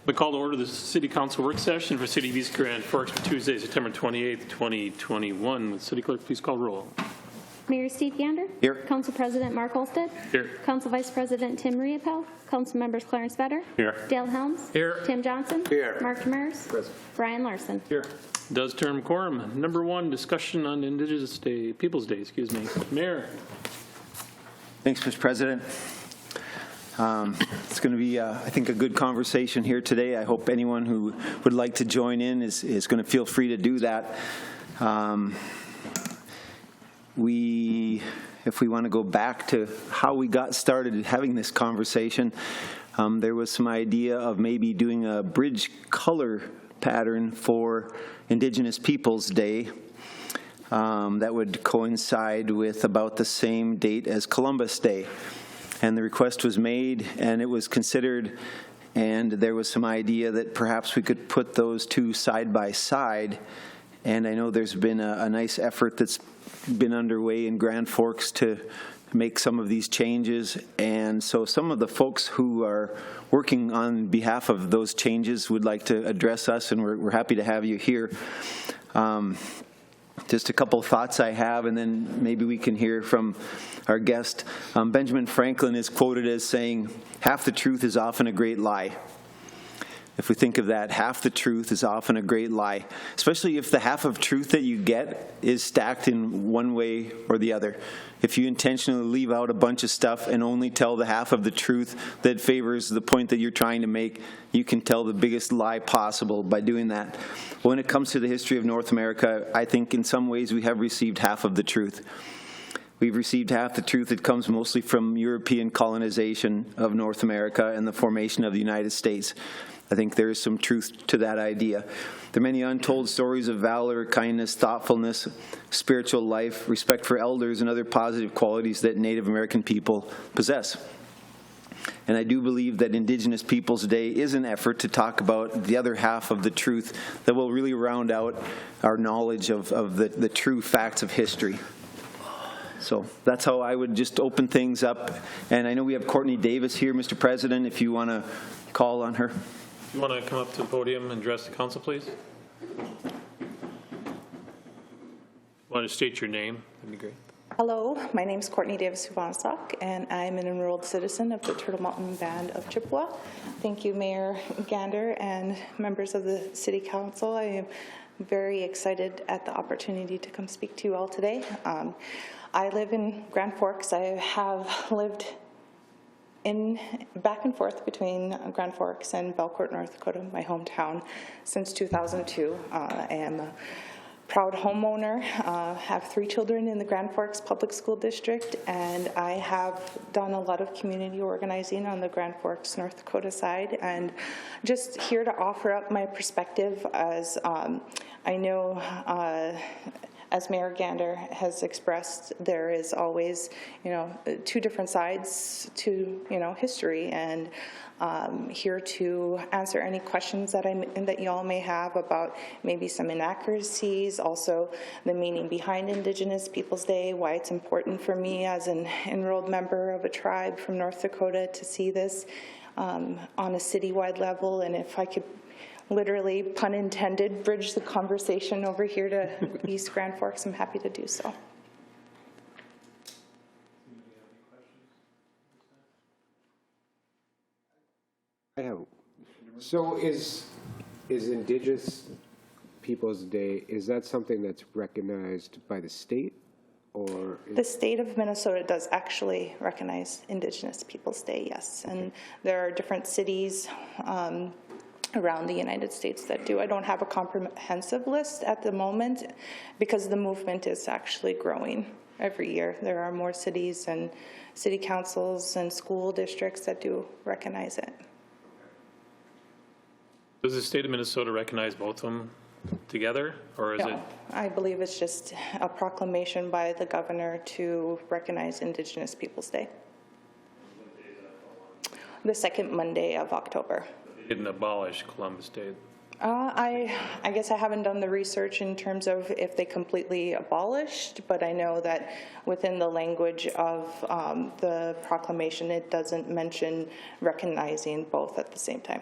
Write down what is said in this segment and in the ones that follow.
We call to order the City Council work session for City of East Grand Forks for Tuesday, September 28th, 2021. Would City Clerk please call roll? Mayor Steve Gander. Here. Council President Mark Olsted. Here. Council Vice President Tim Riopel. Council Members Clarence Vetter. Here. Dale Helms. Here. Tim Johnson. Here. Mark Demers. Present. Brian Larson. Here. Does term quorum. Number 1, discussion on Indigenous Peoples Day. Excuse me. Mayor. Thanks, Mr. President. It's going to be, I think, a good conversation here today. I hope anyone who would like to join in is going to feel free to do that. If we want to go back to how we got started having this conversation, there was some idea of maybe doing a bridge color pattern for Indigenous Peoples Day that would coincide with about the same date as Columbus Day. And the request was made and it was considered, and there was some idea that perhaps we could put those two side by side. And I know there's been a nice effort that's been underway in Grand Forks to make some of these changes. And so some of the folks who are working on behalf of those changes would like to address us, and we're happy to have you here. Just a couple of thoughts I have, and then maybe we can hear from our guest. Benjamin Franklin is quoted as saying, "Half the truth is often a great lie." If we think of that, half the truth is often a great lie, especially if the half of truth that you get is stacked in one way or the other. If you intentionally leave out a bunch of stuff and only tell the half of the truth that favors the point that you're trying to make, you can tell the biggest lie possible by doing that. When it comes to the history of North America, I think in some ways we have received half of the truth. We've received half the truth that comes mostly from European colonization of North America and the formation of the United States. I think there is some truth to that idea. There are many untold stories of valor, kindness, thoughtfulness, spiritual life, respect for elders, and other positive qualities that Native American people possess. And I do believe that Indigenous Peoples Day is an effort to talk about the other half of the truth that will really round out our knowledge of the true facts of history. So that's how I would just open things up. And I know we have Courtney Davis here, Mr. President, if you want to call on her. You want to come up to the podium and address the council, please? Want to state your name? That'd be great. Hello, my name is Courtney Davis-Huvansok, and I'm an enrolled citizen of the Turtle Mountain Band of Chippewa. Thank you, Mayor Gander and members of the City Council. I am very excited at the opportunity to come speak to you all today. I live in Grand Forks. I have lived back and forth between Grand Forks and Belcourt, North Dakota, my hometown, since 2002. I am a proud homeowner, have 3 children in the Grand Forks Public School District, and I have done a lot of community organizing on the Grand Forks, North Dakota side, and just here to offer up my perspective as I know as Mayor Gander has expressed, there is always, 2 different sides to, history, and here to answer any questions that y'all may have about maybe some inaccuracies, also the meaning behind Indigenous Peoples Day, why it's important for me as an enrolled member of a tribe from North Dakota to see this on a citywide level, and if I could literally, pun intended, bridge the conversation over here to East Grand Forks, I'm happy to do so. I have. So is Indigenous Peoples Day, is that something that's recognized by the state, or? The state of Minnesota does actually recognize Indigenous Peoples Day, yes. And there are different cities around the United States that do. I don't have a comprehensive list at the moment because the movement is actually growing every year. There are more cities and city councils and school districts that do recognize it. Does the state of Minnesota recognize both of them together, or is it? I believe it's just a proclamation by the governor to recognize Indigenous Peoples Day. The second Monday of October. They didn't abolish Columbus Day. I guess I haven't done the research in terms of if they completely abolished, but I know that within the language of the proclamation, it doesn't mention recognizing both at the same time.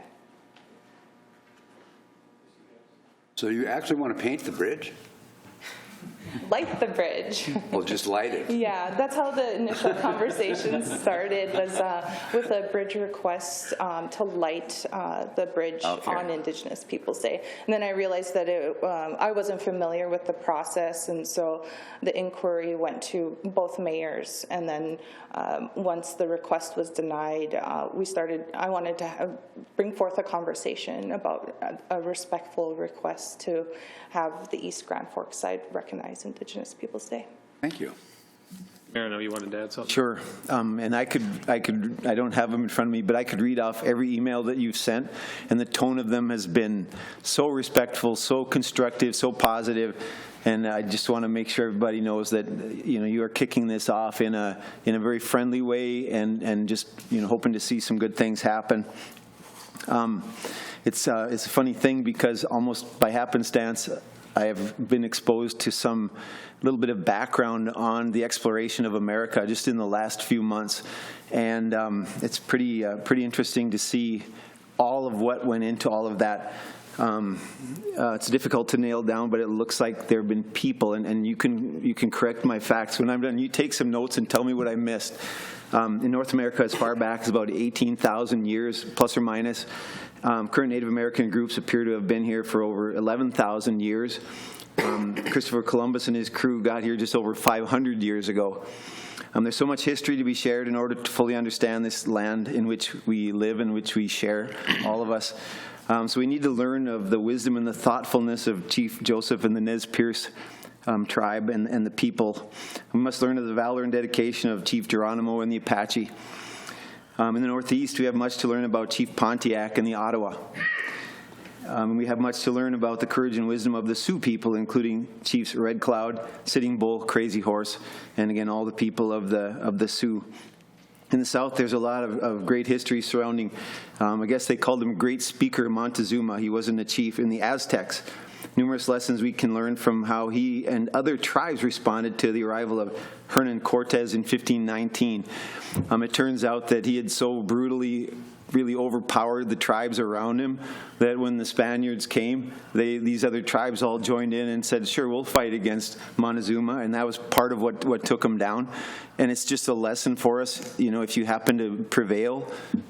So you actually want to paint the bridge? Light the bridge. Well, just light it. Yeah, that's how the initial conversation started, was with a bridge request to light the bridge on Indigenous Peoples Day. And then I realized that I wasn't familiar with the process, and so the inquiry went to both mayors. And then once the request was denied, I wanted to bring forth a conversation about a respectful request to have the East Grand Forks side recognize Indigenous Peoples Day. Thank you. Mayor, I know you wanted to add something. Sure, and I don't have them in front of me, but I could read off every email that you've sent, and the tone of them has been so respectful, so constructive, so positive, and I just want to make sure everybody knows that you are kicking this off in a very friendly way, and just hoping to see some good things happen. It's a funny thing because almost by happenstance, I have been exposed to some little bit of background on the exploration of America just in the last few months, and it's pretty interesting to see all of what went into all of that. It's difficult to nail down, but it looks like there have been people, and you can correct my facts when I'm done. You take some notes and tell me what I missed. In North America, as far back as about 18,000 years, plus or minus. Current Native American groups appear to have been here for over 11,000 years. Christopher Columbus and his crew got here just over 500 years ago. There's so much history to be shared in order to fully understand this land in which we live and which we share, all of us. So we need to learn of the wisdom and the thoughtfulness of Chief Joseph and the Nez Perce tribe and the people. We must learn of the valor and dedication of Chief Geronimo and the Apache. In the Northeast, we have much to learn about Chief Pontiac and the Ottawa. We have much to learn about the courage and wisdom of the Sioux people, including Chiefs Red Cloud, Sitting Bull, Crazy Horse, and again, all the people of the Sioux. In the South, there's a lot of great history surrounding, I guess they called him Great Speaker Montezuma. He wasn't a chief. In the Aztecs, numerous lessons we can learn from how he and other tribes responded to the arrival of Hernan Cortez in 1519. It turns out that he had so brutally really overpowered the tribes around him that when the Spaniards came, these other tribes all joined in and said, sure, we'll fight against Montezuma, and that was part of what took him down. And it's just a lesson for us, if you happen to prevail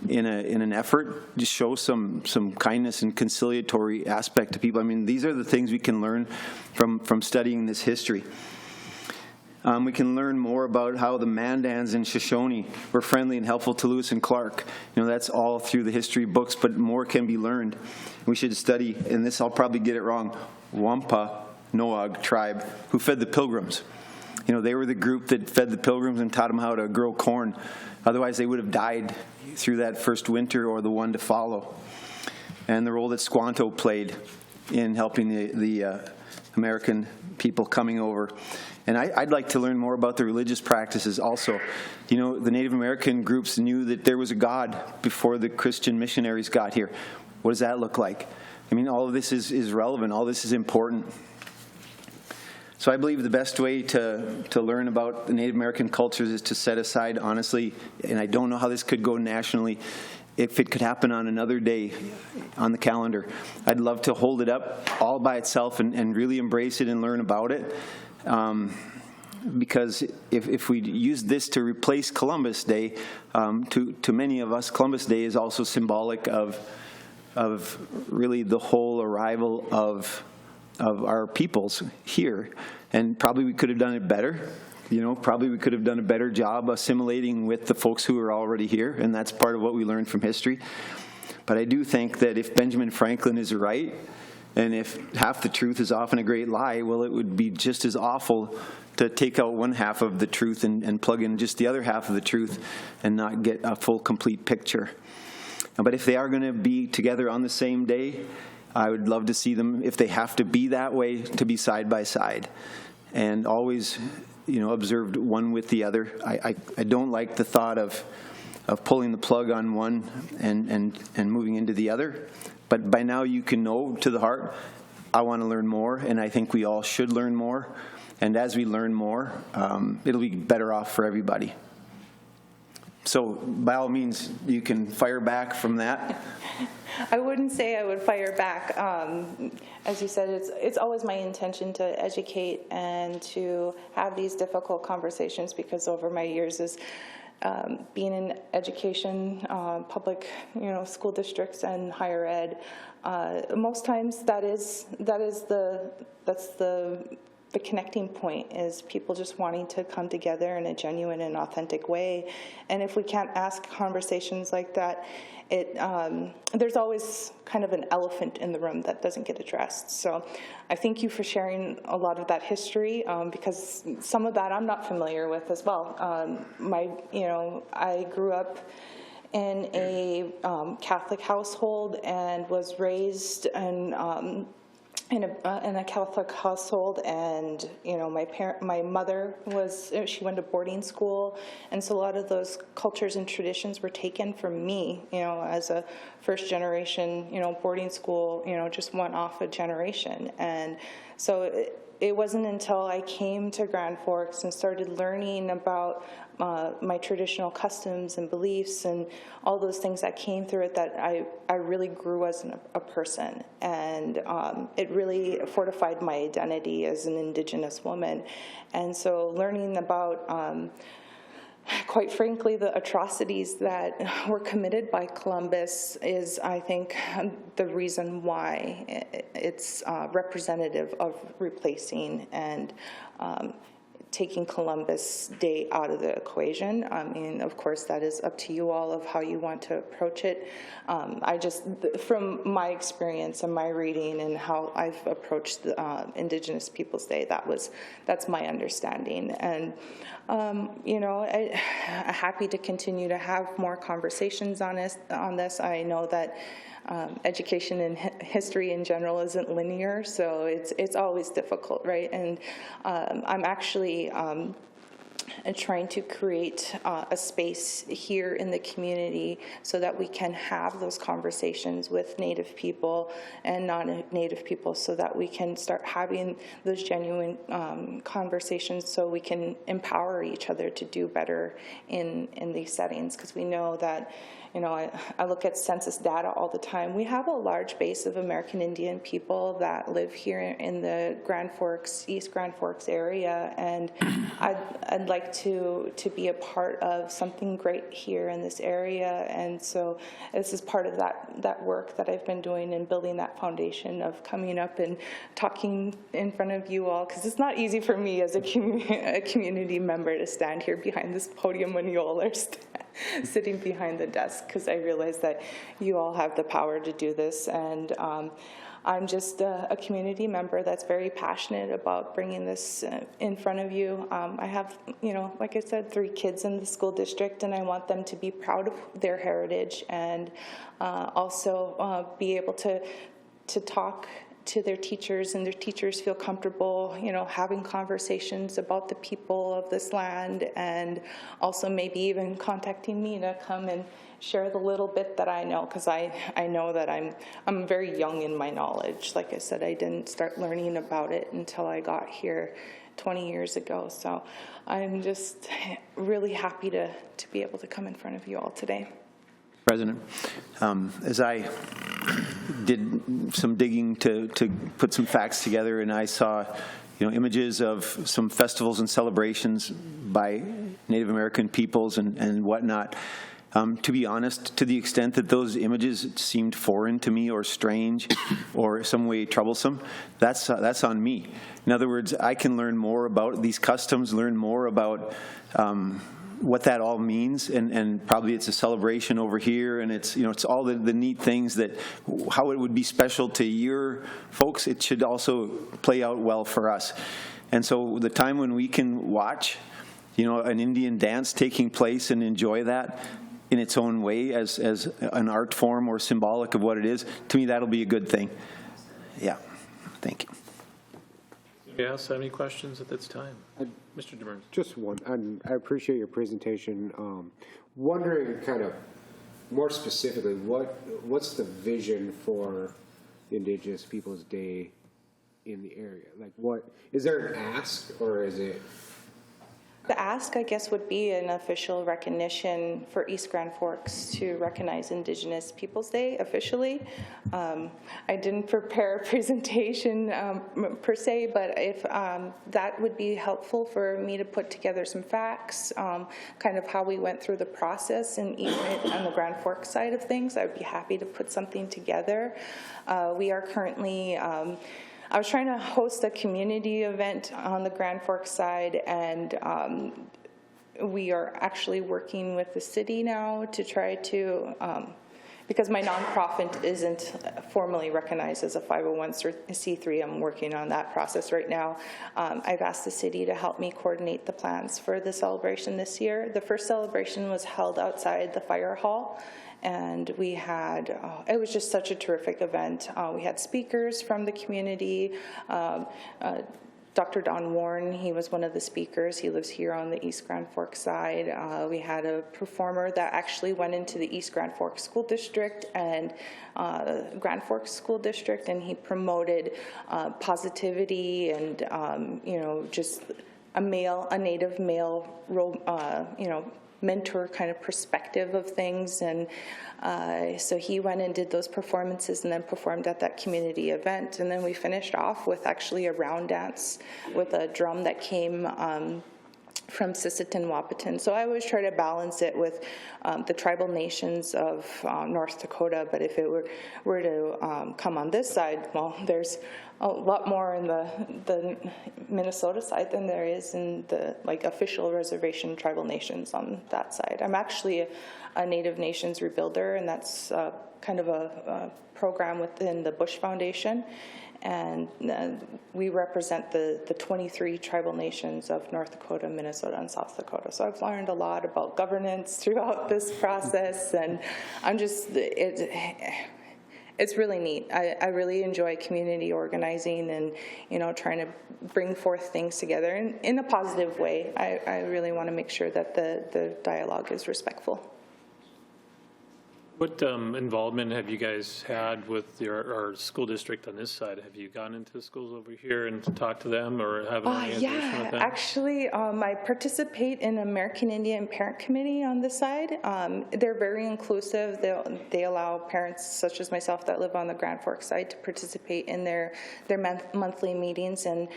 in an effort, just show some kindness and conciliatory aspect to people. I mean, these are the things we can learn from studying this history. We can learn more about how the Mandans and Shoshone were friendly and helpful to Lewis and Clark. That's all through the history books, but more can be learned. We should study, and this I'll probably get it wrong, Wampanoag tribe, who fed the Pilgrims. They were the group that fed the Pilgrims and taught them how to grow corn. Otherwise, they would have died through that first winter or the one to follow. And the role that Squanto played in helping the American people coming over. And I'd like to learn more about the religious practices also. The Native American groups knew that there was a God before the Christian missionaries got here. What does that look like? I mean, all of this is relevant. All this is important. So I believe the best way to learn about the Native American cultures is to set aside, honestly, and I don't know how this could go nationally, if it could happen on another day on the calendar. I'd love to hold it up all by itself and really embrace it and learn about it. Because if we use this to replace Columbus Day, to many of us, Columbus Day is also symbolic of really the whole arrival of our peoples here. And probably we could have done it better. Probably we could have done a better job assimilating with the folks who are already here, and that's part of what we learned from history. But I do think that if Benjamin Franklin is right, and if half the truth is often a great lie, well, it would be just as awful to take out one half of the truth and plug in just the other half of the truth and not get a full, complete picture. But if they are going to be together on the same day, I would love to see them, if they have to be that way, to be side by side and always, observed one with the other. I don't like the thought of pulling the plug on one and moving into the other. But by now you can know to the heart, I want to learn more, and I think we all should learn more. And as we learn more, it'll be better off for everybody. So by all means, you can fire back from that. I wouldn't say I would fire back. As you said, it's always my intention to educate and to have these difficult conversations, because over my years as being in education, public, school districts and higher ed, most times that's the connecting point, is people just wanting to come together in a genuine and authentic way. And if we can't ask conversations like that, there's always kind of an elephant in the room that doesn't get addressed. So I thank you for sharing a lot of that history, because some of that I'm not familiar with as well. I grew up in a Catholic household and was raised in a Catholic household, and my mother she went to boarding school, and so a lot of those cultures and traditions were taken from me, as a first generation, boarding school, just went off a generation. And so it wasn't until I came to Grand Forks and started learning about my traditional customs and beliefs and all those things that came through it that I really grew as a person. And it really fortified my identity as an Indigenous woman. And so learning about, quite frankly, the atrocities that were committed by Columbus is, I think, the reason why it's representative of replacing and taking Columbus Day out of the equation. I mean, of course, that is up to you all of how you want to approach it. From my experience and my reading and how I've approached the Indigenous Peoples Day, that's my understanding. And I'm happy to continue to have more conversations on this. I know that education and history in general isn't linear, so it's always difficult, right? And I'm actually trying to create a space here in the community so that we can have those conversations with Native people and non-Native people, so that we can start having those genuine conversations, so we can empower each other to do better in these settings. Because we know that, I look at census data all the time. We have a large base of American Indian people that live here in the Grand Forks, East Grand Forks area, and I'd like to be a part of something great here in this area. And so this is part of that work that I've been doing in building that foundation of coming up and talking in front of you all, because it's not easy for me as a community member to stand here behind this podium when you all are sitting behind the desk, because I realize that you all have the power to do this. And I'm just a community member that's very passionate about bringing this in front of you. I have, like I said, 3 kids in the school district, and I want them to be proud of their heritage, and also be able to talk to their teachers, and their teachers feel comfortable, having conversations about the people of this land, and also maybe even contacting me to come and share the little bit that I know, because I know that I'm very young in my knowledge. Like I said, I didn't start learning about it until I got here 20 years ago. So I'm just really happy to be able to come in front of you all today. President, as I did some digging to put some facts together, and I saw images of some festivals and celebrations by Native American peoples and whatnot. To be honest, to the extent that those images seemed foreign to me or strange or some way troublesome, that's on me. In other words, I can learn more about these customs, learn more about what that all means, and probably it's a celebration over here, and it's it's all the neat things that how it would be special to your folks, it should also play out well for us. And so the time when we can watch an Indian dance taking place and enjoy that in its own way as an art form or symbolic of what it is, to me that'll be a good thing. Yeah, thank you. Anybody else have any questions at this time? Mr. Demers. Just one, and I appreciate your presentation. Wondering kind of more specifically, what's the vision for Indigenous Peoples Day in the area? Like, what is there an ask, or is it The ask, I guess, would be an official recognition for East Grand Forks to recognize Indigenous Peoples Day officially. I didn't prepare a presentation per se, but if that would be helpful for me to put together some facts, kind of how we went through the process, and even on the Grand Forks side of things, I'd be happy to put something together. We are currently I was trying to host a community event on the Grand Forks side, and we are actually working with the city now to try to, because my nonprofit isn't formally recognized as a 501c3, I'm working on that process right now. I've asked the city to help me coordinate the plans for the celebration this year. The first celebration was held outside the fire hall, and we had, it was just such a terrific event. We had speakers from the community. Dr. Don Warren, he was one of the speakers. He lives here on the East Grand Forks side. We had a performer that actually went into the East Grand Forks School District and Grand Forks School District, and he promoted positivity and, you know, just a native male role, you know, mentor kind of perspective of things. And so he went and did those performances and then performed at that community event. And then we finished off with actually a round dance with a drum that came from Sisseton Wahpeton. So I always try to balance it with the tribal nations of North Dakota, but if it were to come on this side, well, there's a lot more in the Minnesota side than there is in the official reservation tribal nations on that side. I'm actually a Native Nations Rebuilder, and that's kind of a program within the Bush Foundation. And we represent the 23 tribal nations of North Dakota, Minnesota, and South Dakota. So I've learned a lot about governance throughout this process, and I'm just, it's really neat. I really enjoy community organizing and, you know, trying to bring forth things together in a positive way. I really want to make sure that the dialogue is respectful. What involvement have you guys had with our school district on this side? Have you gone into schools over here and talked to them, or have any interaction with them? Actually, I participate in American Indian Parent Committee on this side. They're very inclusive. They allow parents such as myself that live on the Grand Forks side to participate in their monthly meetings. And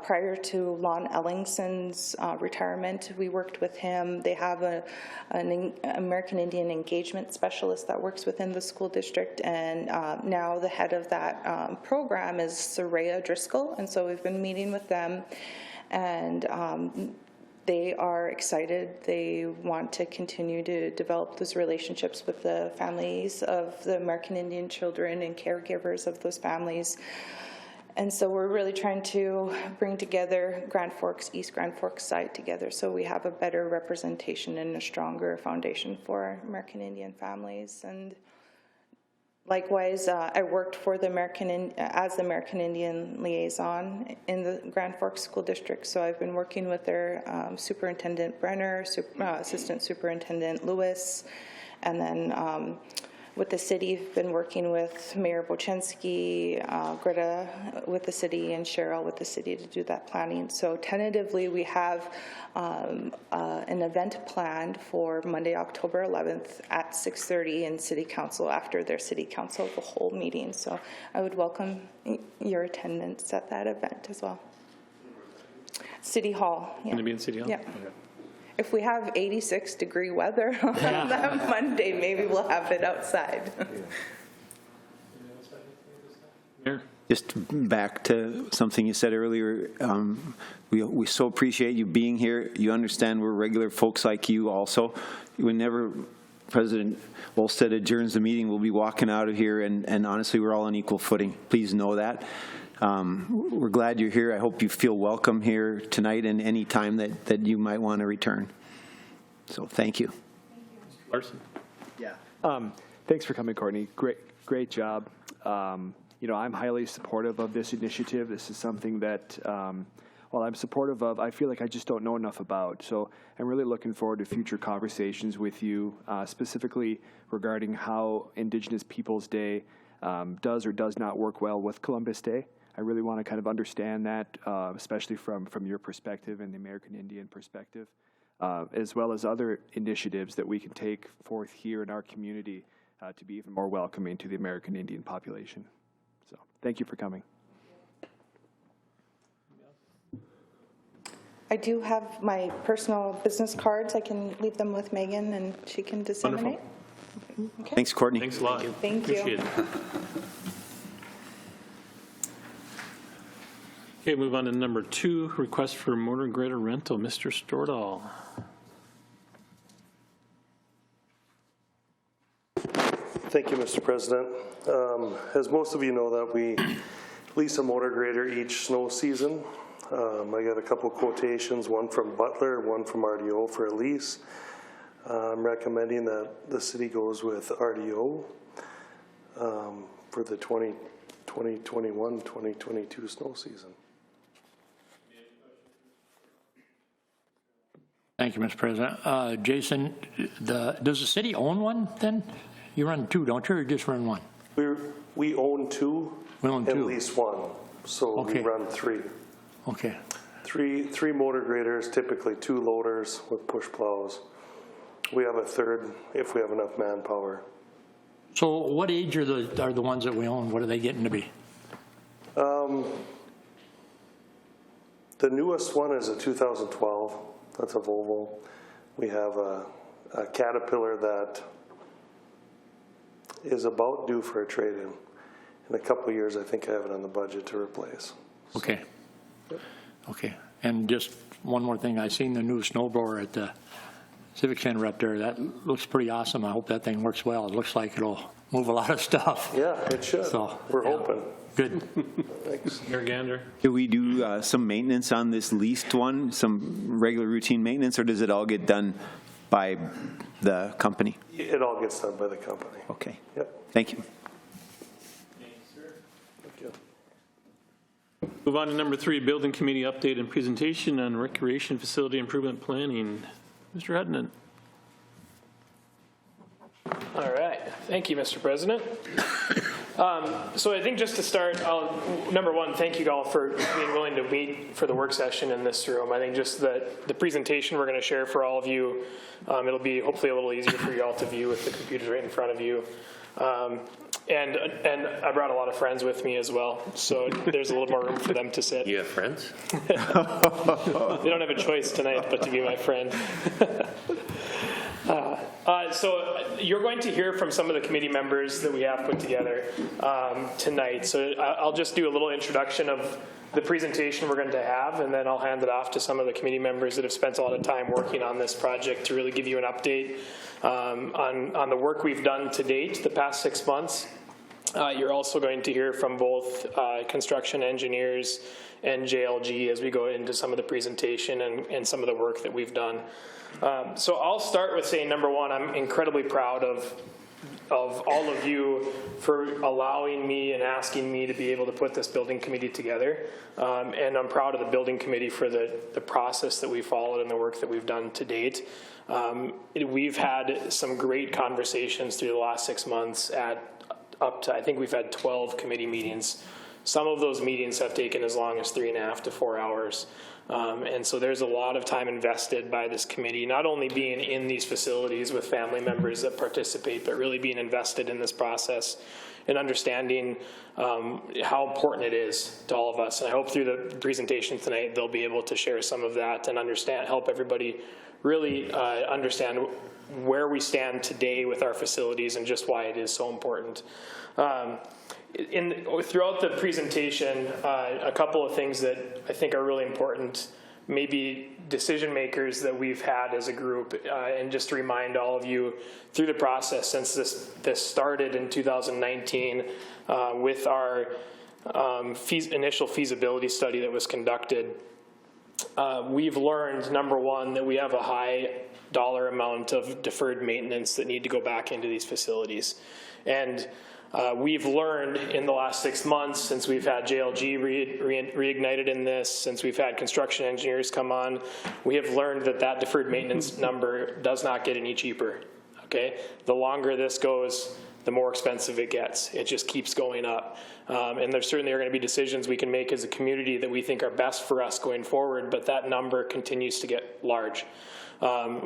prior to Lon Ellingson's retirement, we worked with him. They have an American Indian engagement specialist that works within the school district, and now the head of that program is Soraya Driscoll, and so we've been meeting with them, and they are excited. They want to continue to develop those relationships with the families of the American Indian children and caregivers of those families. And so we're really trying to bring together Grand Forks, East Grand Forks side together, so we have a better representation and a stronger foundation for American Indian families. And likewise, I worked for the as the American Indian liaison in the Grand Forks School District, so I've been working with their Superintendent Brenner, Assistant Superintendent Lewis, and then with the city, I've been working with Mayor Bochensky, Greta with the city, and Cheryl with the city to do that planning. So tentatively, we have an event planned for Monday, October 11th at 6:30 in City Council after their City Council the whole meeting. So I would welcome your attendance at that event as well. City Hall. Yeah. Going to be in City Hall? Yeah. Okay. If we have 86-degree weather on that Monday, maybe we'll have it outside. Mayor? Just back to something you said earlier, we so appreciate you being here. You understand we're regular folks like you also. Whenever President Volstead adjourns the meeting, we'll be walking out of here, and honestly, we're all on equal footing. Please know that. We're glad you're here. I hope you feel welcome here tonight and any time that you might want to return. So thank you. Larson? Yeah. Thanks for coming, Courtney. Great job. You know, I'm highly supportive of this initiative. This is something that, while I'm supportive of, I feel like I just don't know enough about. So I'm really looking forward to future conversations with you, specifically regarding how Indigenous Peoples Day does or does not work well with Columbus Day. I really want to kind of understand that, especially from your perspective and the American Indian perspective, as well as other initiatives that we can take forth here in our community to be even more welcoming to the American Indian population. So thank you for coming. I do have my personal business cards. I can leave them with Megan and she can disseminate. Okay. Thanks, Courtney. Thanks a lot. Thank you. Appreciate it. Okay, move on to number 2, request for motor grader rental. Mr. Stordahl. Thank you, Mr. President. As most of you know, that we lease a motor grader each snow season. I got a couple quotations, one from Butler, one from RDO for a lease. I'm recommending that the city goes with RDO for the 2021-2022 snow season. Thank you, Mr. President. Jason, does the city own one then? You run 2, don't you, or just run 1? We own 2 We own and 2. lease 1, so Okay. we run 3. Okay. Three motor graders, typically 2 loaders with push plows. We have a third if we have enough manpower. So what age are the ones that we own? What are they getting to be? The newest one is a 2012. That's a Volvo. We have a Caterpillar that is about due for a trade-in. In a couple of years, I think I have it on the budget to replace. Okay. Okay. And just one more thing. I seen the new snowblower at the Civic Center up there. That looks pretty awesome. I hope that thing works well. It looks like it'll move a lot of stuff. Yeah, it should. So, We're yeah. hoping. Good. Thanks. Mayor Gander. Do we do some maintenance on this leased one, some regular routine maintenance, or does it all get done by the company? It all gets done by the company. Okay. Yep. Thank you. Thank you. Move on to number 3, building committee update and presentation on recreation facility improvement planning. Mr. Huttunen. All right. Thank you, Mr. President. So I think just to start, number 1, thank you all for being willing to meet for the work session in this room. I think just the presentation we're going to share for all of you, it'll be hopefully a little easier for you all to view with the computers right in front of you. And I brought a lot of friends with me as well, so there's a little more room for them to sit. You have friends? They don't have a choice tonight but to be my friend. So you're going to hear from some of the committee members that we have put together tonight. So I'll just do a little introduction of the presentation we're going to have, and then I'll hand it off to some of the committee members that have spent a lot of time working on this project to really give you an update on the work we've done to date the past 6 months. You're also going to hear from both construction engineers and JLG as we go into some of the presentation and some of the work that we've done. So I'll start with saying, number 1, I'm incredibly proud of all of you for allowing me and asking me to be able to put this building committee together. And I'm proud of the building committee for the process that we followed and the work that we've done to date. We've had some great conversations through the last 6 months up to, I think we've had 12 committee meetings. Some of those meetings have taken as long as 3.5 to 4 hours. And so there's a lot of time invested by this committee, not only being in these facilities with family members that participate, but really being invested in this process and understanding how important it is to all of us. And I hope through the presentation tonight, they'll be able to share some of that and help everybody really understand where we stand today with our facilities and just why it is so important. Throughout the presentation, a couple of things that I think are really important, maybe decision makers that we've had as a group, and just to remind all of you through the process since this started in 2019 with our initial feasibility study that was conducted, we've learned, number 1, that we have a high dollar amount of deferred maintenance that need to go back into these facilities. And we've learned in the last 6 months, since we've had JLG reignited in this, since we've had construction engineers come on, we have learned that deferred maintenance number does not get any cheaper. Okay, the longer this goes, the more expensive it gets. It just keeps going up. And there certainly are going to be decisions we can make as a community that we think are best for us going forward, but that number continues to get large.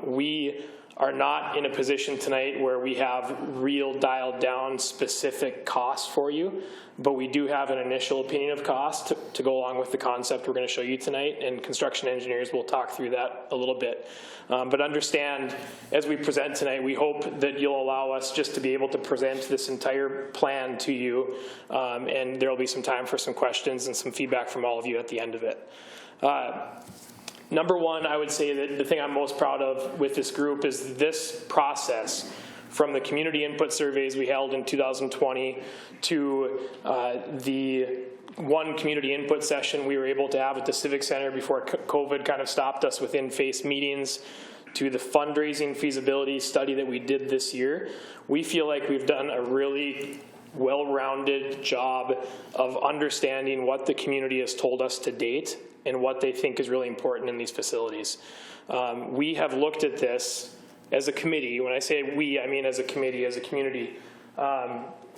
We are not in a position tonight where we have real dialed down specific costs for you, but we do have an initial opinion of cost to go along with the concept we're going to show you tonight, and construction engineers will talk through that a little bit. But understand, as we present tonight, we hope that you'll allow us just to be able to present this entire plan to you, and there will be some time for some questions and some feedback from all of you at the end of it. Number one, I would say that the thing I'm most proud of with this group is this process, from the community input surveys we held in 2020 to the one community input session we were able to have at the Civic Center before COVID kind of stopped us with in-face meetings, to the fundraising feasibility study that we did this year. We feel like we've done a really well-rounded job of understanding what the community has told us to date and what they think is really important in these facilities. We have looked at this as a committee. When I say we, I mean as a committee, as a community.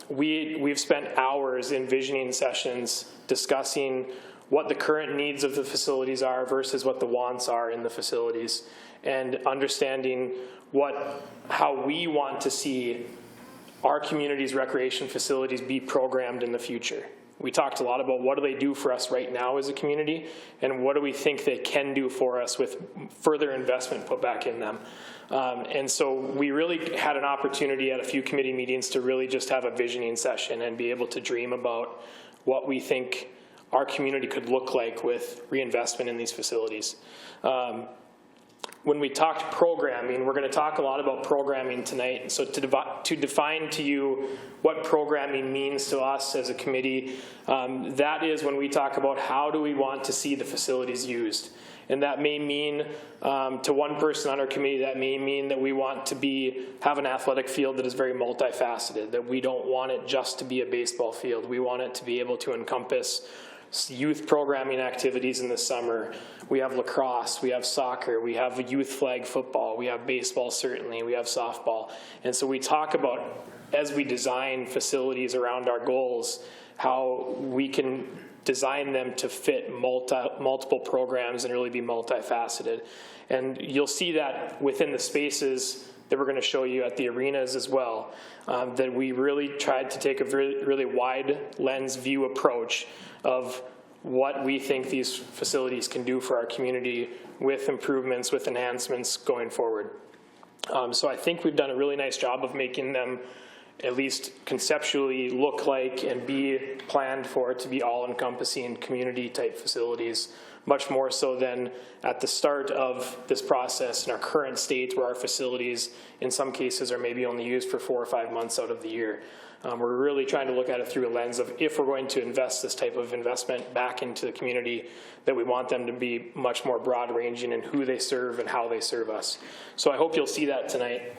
We've spent hours in visioning sessions discussing what the current needs of the facilities are versus what the wants are in the facilities, and understanding how we want to see our community's recreation facilities be programmed in the future. We talked a lot about what do they do for us right now as a community, and what do we think they can do for us with further investment put back in them. And so we really had an opportunity at a few committee meetings to really just have a visioning session and be able to dream about what we think our community could look like with reinvestment in these facilities. When we talked programming, we're going to talk a lot about programming tonight. So to define to you what programming means to us as a committee, that is when we talk about how do we want to see the facilities used. And that may mean, to one person on our committee, that may mean that we want to have an athletic field that is very multifaceted, that we don't want it just to be a baseball field. We want it to be able to encompass youth programming activities in the summer. We have lacrosse, we have soccer, we have youth flag football, we have baseball certainly, we have softball. And so we talk about, as we design facilities around our goals, how we can design them to fit multiple programs and really be multifaceted. And you'll see that within the spaces that we're going to show you at the arenas as well, that we really tried to take a really wide lens view approach of what we think these facilities can do for our community with improvements, with enhancements going forward. So I think we've done a really nice job of making them at least conceptually look like and be planned for to be all-encompassing community-type facilities, much more so than at the start of this process in our current state, where our facilities in some cases are maybe only used for 4 or 5 months out of the year. We're really trying to look at it through a lens of, if we're going to invest this type of investment back into the community, that we want them to be much more broad-ranging in who they serve and how they serve us. So I hope you'll see that tonight.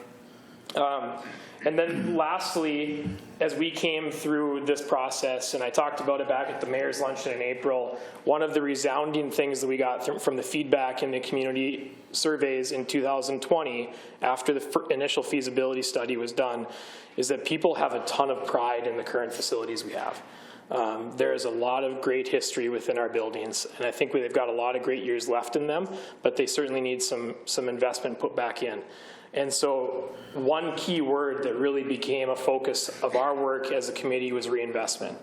And then lastly, as we came through this process, and I talked about it back at the mayor's luncheon in April, one of the resounding things that we got from the feedback in the community surveys in 2020, after the initial feasibility study was done, is that people have a ton of pride in the current facilities we have. There is a lot of great history within our buildings, and I think they've got a lot of great years left in them, but they certainly need some investment put back in. And so one key word that really became a focus of our work as a committee was reinvestment.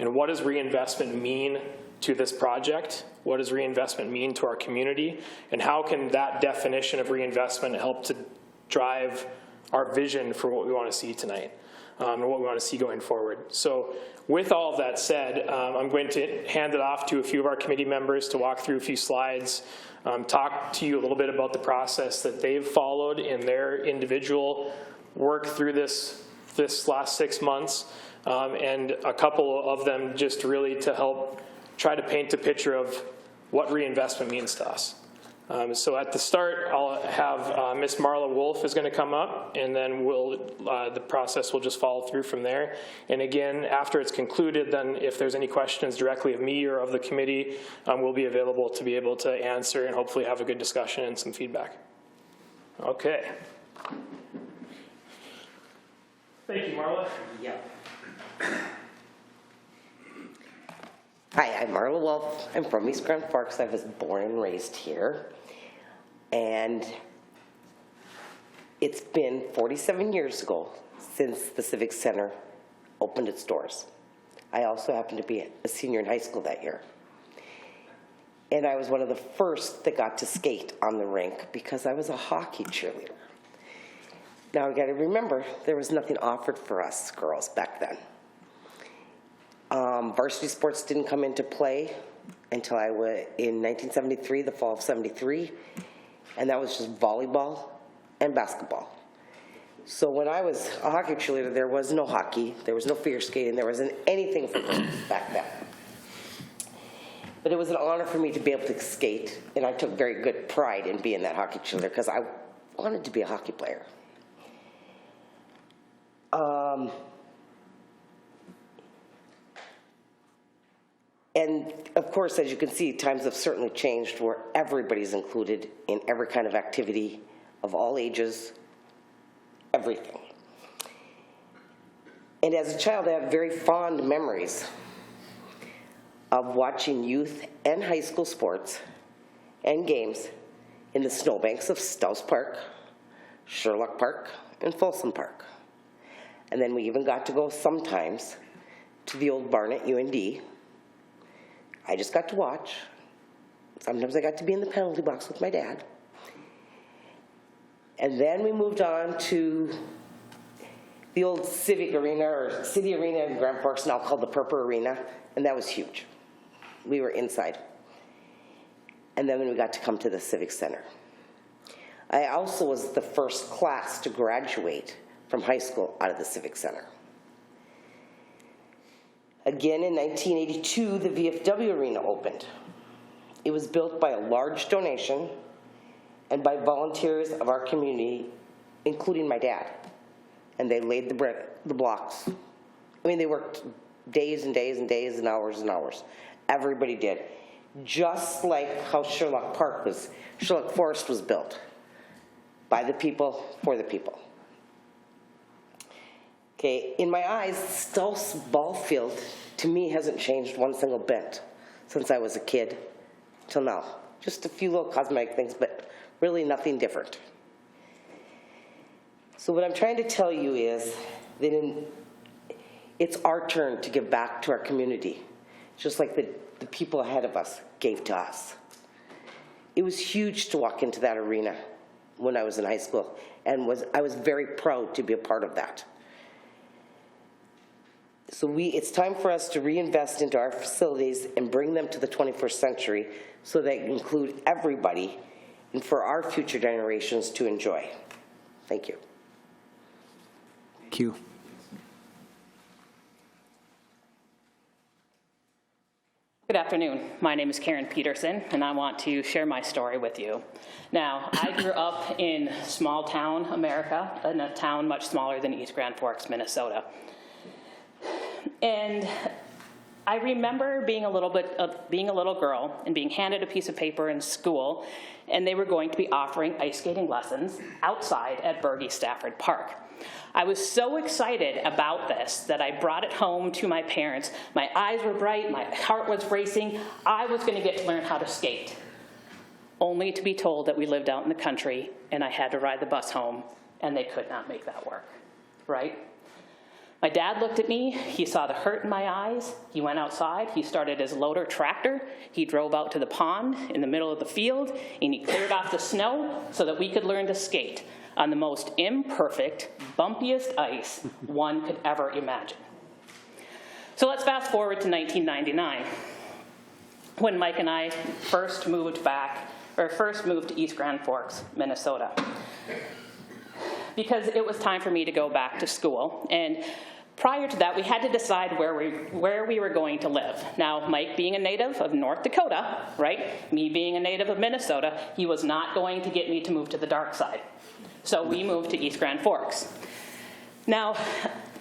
And what does reinvestment mean to this project? What does reinvestment mean to our community? And how can that definition of reinvestment help to drive our vision for what we want to see tonight and what we want to see going forward? So with all of that said, I'm going to hand it off to a few of our committee members to walk through a few slides, talk to you a little bit about the process that they've followed in their individual work through this last 6 months, and a couple of them just really to help try to paint a picture of what reinvestment means to us. So at the start, I'll have Miss Marla Wolf is going to come up, and then the process will just follow through from there. And again, after it's concluded, then if there's any questions directly of me or of the committee, we'll be available to be able to answer and hopefully have a good discussion and some feedback. Okay. Thank you, Marla. Hi, I'm Marla Wolf. I'm from East Grand Forks. I was born and raised here. And it's been 47 years ago since the Civic Center opened its doors. I also happened to be a senior in high school that year. And I was one of the first that got to skate on the rink because I was a hockey cheerleader. Now, you gotta remember, there was nothing offered for us girls back then. Varsity sports didn't come into play until I was in 1973, the fall of 73, and that was just volleyball and basketball. So when I was a hockey cheerleader, there was no hockey, there was no figure skating, there wasn't anything for girls back then. But it was an honor for me to be able to skate, and I took very good pride in being that hockey cheerleader because I wanted to be a hockey player. And of course, as you can see, times have certainly changed where everybody's included in every kind of activity of all ages, everything. And as a child, I have very fond memories of watching youth and high school sports and games in the snowbanks of Stouse Park, Sherlock Park, and Folsom Park. And then we even got to go sometimes to the old barn at UND. I just got to watch. Sometimes I got to be in the penalty box with my dad. And then we moved on to the old Civic Arena, or City Arena in Grand Forks, now called the Purple Arena, and that was huge. We were inside. And then when we got to come to the Civic Center. I also was the first class to graduate from high school out of the Civic Center. Again, in 1982, the VFW Arena opened. It was built by a large donation and by volunteers of our community, including my dad. And they laid the blocks. I mean, they worked days and days and days and hours and hours. Everybody did. Just like how Sherlock Forest was built. By the people, for the people. Okay, in my eyes, Stouse ball field, to me, hasn't changed one single bit since I was a kid till now. Just a few little cosmetic things, but really nothing different. So what I'm trying to tell you is that it's our turn to give back to our community, just like the people ahead of us gave to us. It was huge to walk into that arena when I was in high school, and I was very proud to be a part of that. So it's time for us to reinvest into our facilities and bring them to the 21st century so they include everybody and for our future generations to enjoy. Thank you. Thank you. Good afternoon. My name is Karen Peterson, and I want to share my story with you. Now, I grew up in small town America, in a town much smaller than East Grand Forks, Minnesota. And I remember being a little girl and being handed a piece of paper in school, and they were going to be offering ice skating lessons outside at Berge Stafford Park. I was so excited about this that I brought it home to my parents. My eyes were bright, my heart was racing. I was going to get to learn how to skate, only to be told that we lived out in the country and I had to ride the bus home, and they could not make that work, right? My dad looked at me, he saw the hurt in my eyes, he went outside, he started his loader tractor, he drove out to the pond in the middle of the field, and he cleared off the snow so that we could learn to skate on the most imperfect, bumpiest ice one could ever imagine. So let's fast forward to 1999, when Mike and I first moved to East Grand Forks, Minnesota. Because it was time for me to go back to school. And prior to that, we had to decide where we were going to live. Now, Mike being a native of North Dakota, right? Me being a native of Minnesota, he was not going to get me to move to the dark side. So we moved to East Grand Forks. Now,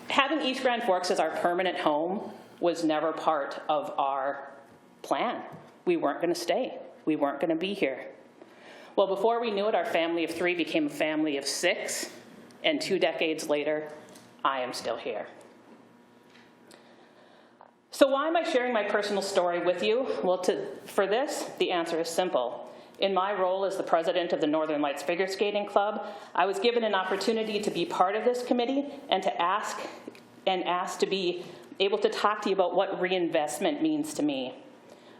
having East Grand Forks as our permanent home was never part of our plan. We weren't going to stay. We weren't going to be here. Well, before we knew it, our family of 3 became a family of 6, and 2 decades later, I am still here. So why am I sharing my personal story with you? Well, for this, the answer is simple. In my role as the president of the Northern Lights Figure Skating Club, I was given an opportunity to be part of this committee and to ask to be able to talk to you about what reinvestment means to me.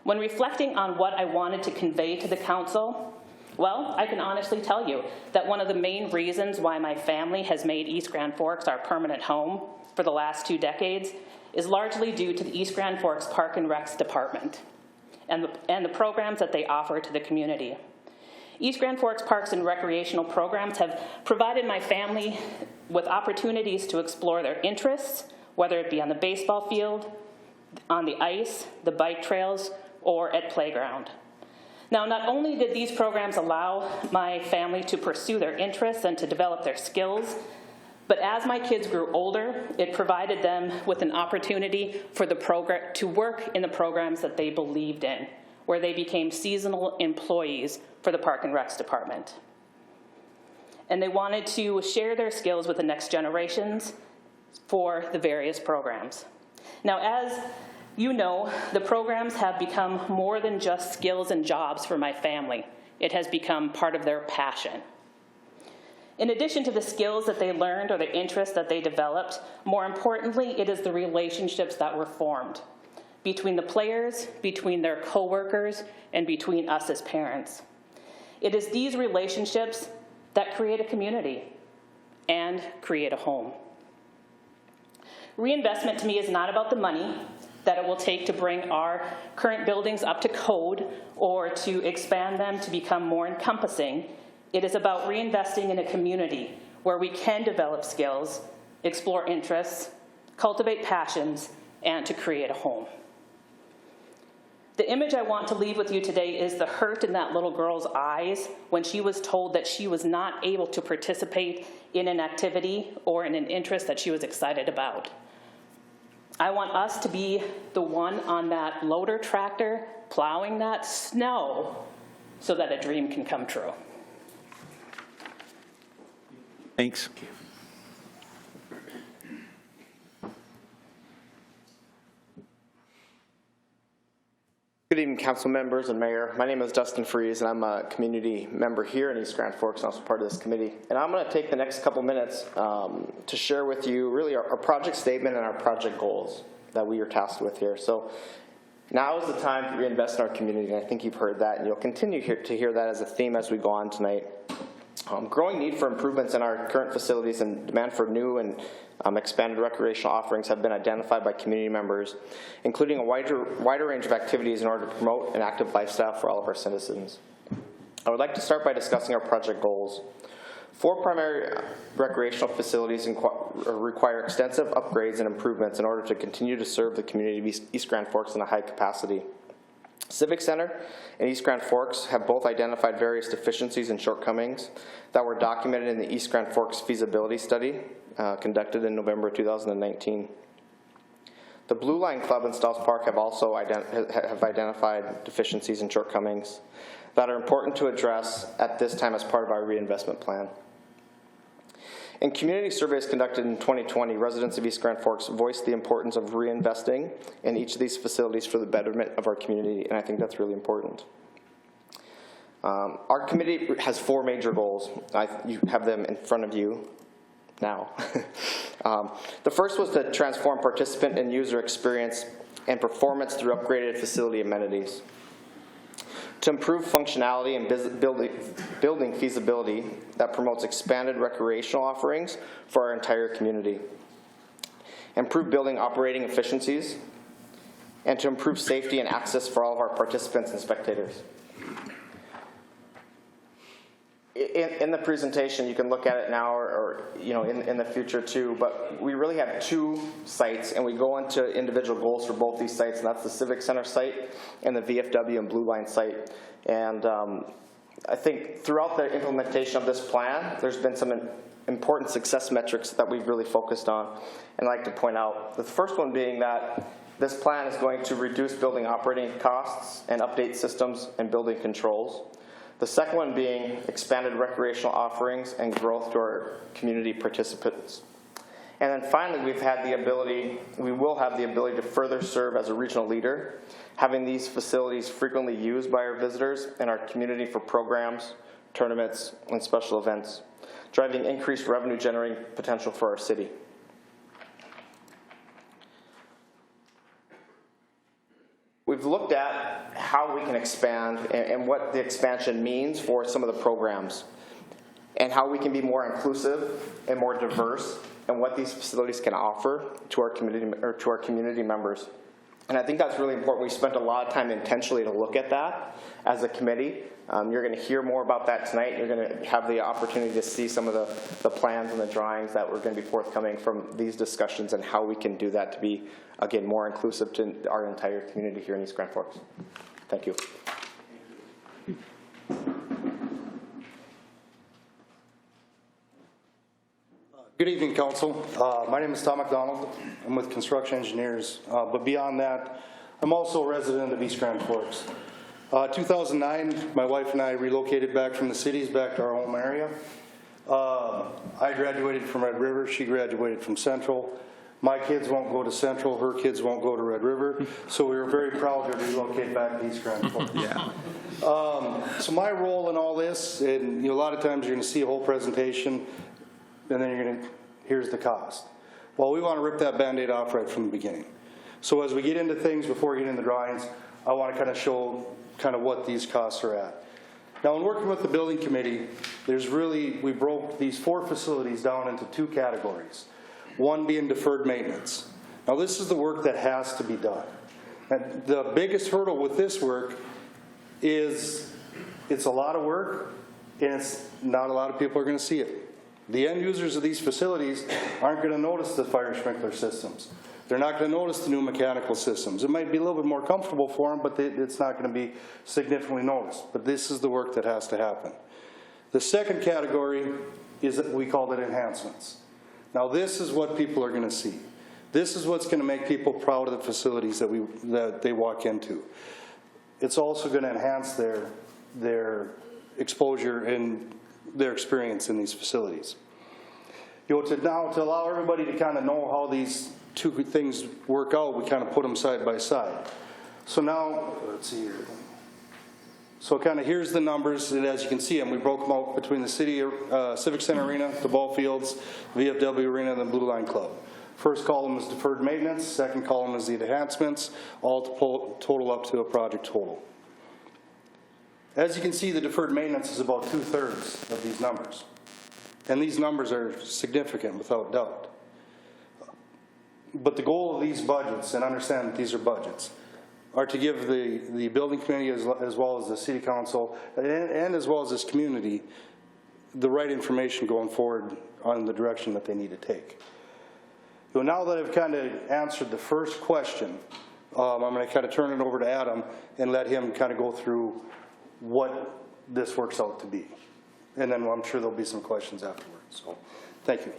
When reflecting on what I wanted to convey to the council, well, I can honestly tell you that one of the main reasons why my family has made East Grand Forks our permanent home for the last 2 decades is largely due to the East Grand Forks Park and Recs Department and the programs that they offer to the community. East Grand Forks Parks and Recreational Programs have provided my family with opportunities to explore their interests, whether it be on the baseball field, on the ice, the bike trails, or at playground. Now, not only did these programs allow my family to pursue their interests and to develop their skills, but as my kids grew older, it provided them with an opportunity for to work in the programs that they believed in, where they became seasonal employees for the Park and Recs Department. And they wanted to share their skills with the next generations for the various programs. Now, as you know, the programs have become more than just skills and jobs for my family. It has become part of their passion. In addition to the skills that they learned or the interests that they developed, more importantly, it is the relationships that were formed between the players, between their coworkers, and between us as parents. It is these relationships that create a community and create a home. Reinvestment to me is not about the money that it will take to bring our current buildings up to code or to expand them to become more encompassing. It is about reinvesting in a community where we can develop skills, explore interests, cultivate passions, and to create a home. The image I want to leave with you today is the hurt in that little girl's eyes when she was told that she was not able to participate in an activity or in an interest that she was excited about. I want us to be the one on that loader tractor plowing that snow so that a dream can come true. Thanks. Good evening, council members and mayor. My name is Dustin Freeze, and I'm a community member here in East Grand Forks and also part of this committee. And I'm going to take the next couple minutes to share with you really our project statement and our project goals that we are tasked with here. So now is the time to reinvest in our community, and I think you've heard that, and you'll continue to hear that as a theme as we go on tonight. Growing need for improvements in our current facilities and demand for new and expanded recreational offerings have been identified by community members, including a wider range of activities in order to promote an active lifestyle for all of our citizens. I would like to start by discussing our project goals. 4 primary recreational facilities require extensive upgrades and improvements in order to continue to serve the community of East Grand Forks in a high capacity. Civic Center and East Grand Forks have both identified various deficiencies and shortcomings that were documented in the East Grand Forks feasibility study conducted in November 2019. The Blue Line Club in Stordahl Park have also identified deficiencies and shortcomings that are important to address at this time as part of our reinvestment plan. In community surveys conducted in 2020, residents of East Grand Forks voiced the importance of reinvesting in each of these facilities for the betterment of our community, and I think that's really important. Our committee has 4 major goals. You have them in front of you now. The first was to transform participant and user experience and performance through upgraded facility amenities. To improve functionality and building feasibility that promotes expanded recreational offerings for our entire community. Improve building operating efficiencies, and to improve safety and access for all of our participants and spectators. In the presentation, you can look at it now or in the future too, but we really have 2 sites, and we go into individual goals for both these sites, and that's the Civic Center site and the VFW and Blue Line site. And I think throughout the implementation of this plan, there's been some important success metrics that we've really focused on, and I'd like to point out. The first one being that this plan is going to reduce building operating costs and update systems and building controls. The second one being expanded recreational offerings and growth to our community participants. And then finally, we will have the ability to further serve as a regional leader, having these facilities frequently used by our visitors and our community for programs, tournaments, and special events, driving increased revenue generating potential for our city. We've looked at how we can expand and what the expansion means for some of the programs, and how we can be more inclusive and more diverse in what these facilities can offer to our community members. And I think that's really important. We spent a lot of time intentionally to look at that as a committee. You're going to hear more about that tonight. You're going to have the opportunity to see some of the plans and the drawings that were going to be forthcoming from these discussions and how we can do that to be, again, more inclusive to our entire community here in East Grand Forks. Thank you. Good evening, Council. My name is Tom McDonald. I'm with Construction Engineers, but beyond that, I'm also a resident of East Grand Forks. 2009, my wife and I relocated back from the cities back to our home area. I graduated from Red River. She graduated from Central. My kids won't go to Central. Her kids won't go to Red River. So we were very proud to relocate back to East Grand Forks. Yeah. So my role in all this, and a lot of times you're going to see a whole presentation, and then you're going to, here's the cost. Well, we want to rip that Band-Aid off right from the beginning. So as we get into things, before we get into drawings, I want to kind of show kind of what these costs are at. Now, in working with the building committee, we broke these 4 facilities down into 2 categories. One being deferred maintenance. Now, this is the work that has to be done. And the biggest hurdle with this work is it's a lot of work, and it's not a lot of people are going to see it. The end users of these facilities aren't going to notice the fire sprinkler systems. They're not going to notice the new mechanical systems. It might be a little bit more comfortable for them, but it's not going to be significantly noticed. But this is the work that has to happen. The second category is, we called it enhancements. Now, this is what people are going to see. This is what's going to make people proud of the facilities that they walk into. It's also going to enhance their exposure and their experience in these facilities. To allow everybody to kind of know how these 2 things work out, we kind of put them side by side. So now, let's see here. So kind of here's the numbers, and as you can see them, we broke them out between the Civic Center Arena, the ball fields, VFW Arena, and the Blue Line Club. First column is deferred maintenance, second column is the enhancements, all to total up to a project total. As you can see, the deferred maintenance is about 2/3 of these numbers. And these numbers are significant, without doubt. But the goal of these budgets, and understand that these are budgets, are to give the building committee as well as the city council and as well as this community the right information going forward on the direction that they need to take. Now that I've kind of answered the first question, I'm going to kind of turn it over to Adam and let him kind of go through what this works out to be. And then I'm sure there'll be some questions afterwards. So, thank you.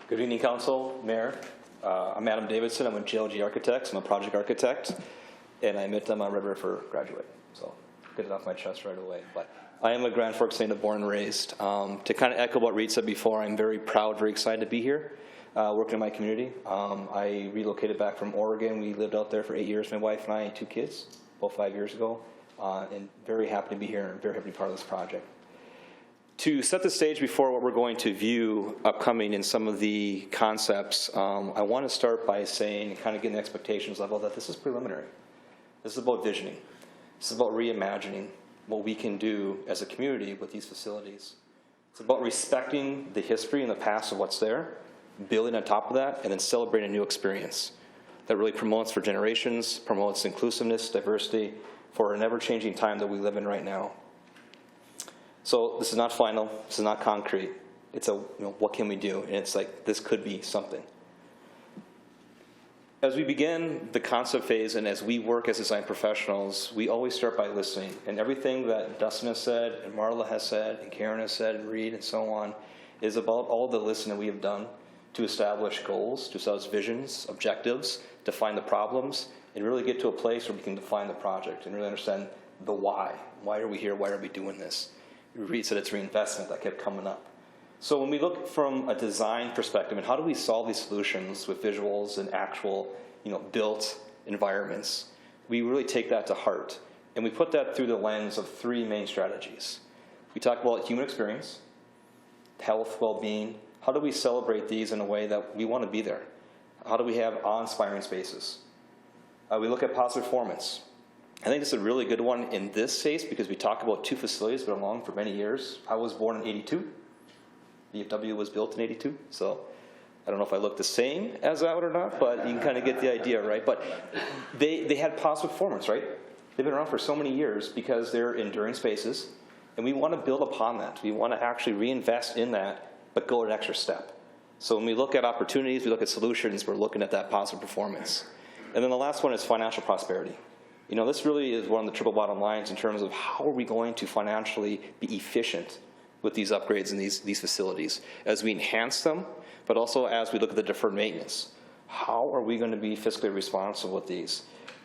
Good evening, Council, Mayor. I'm Adam Davidson. I'm with GLG Architects. I'm a project architect, and I admit I'm a Red River graduate, so get it off my chest right away. But I am a Grand Forks native, born and raised. To kind of echo what Reid said before, I'm very proud, very excited to be here, working in my community. I relocated back from Oregon. We lived out there for 8 years, my wife and I, 2 kids, both 5 years ago, and very happy to be here and very happy to be part of this project. To set the stage before what we're going to view upcoming in some of the concepts, I want to start by saying, kind of getting the expectations level, that this is preliminary. This is about visioning. This is about reimagining what we can do as a community with these facilities. It's about respecting the history and the past of what's there, building on top of that, and then celebrating a new experience that really promotes for generations, promotes inclusiveness, diversity, for an ever-changing time that we live in right now. So this is not final, this is not concrete. It's what can we do? And it's like, this could be something. As we begin the concept phase and as we work as design professionals, we always start by listening. And everything that Dustin has said, and Marla has said, and Karen has said, and Reid, and so on, is about all the listening we have done to establish goals, to establish visions, objectives, define the problems, and really get to a place where we can define the project and really understand the why. Why are we here? Why are we doing this? Reid said it's reinvestment. That kept coming up. So when we look from a design perspective and how do we solve these solutions with visuals and actual, built environments, we really take that to heart. And we put that through the lens of three main strategies. We talk about human experience, health, well-being. How do we celebrate these in a way that we want to be there? How do we have awe-inspiring spaces? We look at positive performance. I think this is a really good one in this case because we talk about two facilities that have been along for many years. I was born in '82. VFW was built in '82, so I don't know if I look the same as that or not, but you can kind of get the idea, right? But they had positive performance, right? They've been around for so many years because they're enduring spaces, and we want to build upon that. We want to actually reinvest in that, but go an extra step. So when we look at opportunities, we look at solutions, we're looking at that positive performance. And then the last one is financial prosperity. This really is one of the triple bottom lines in terms of how are we going to financially be efficient with these upgrades and these facilities as we enhance them, but also as we look at the deferred maintenance. How are we going to be fiscally responsible with these?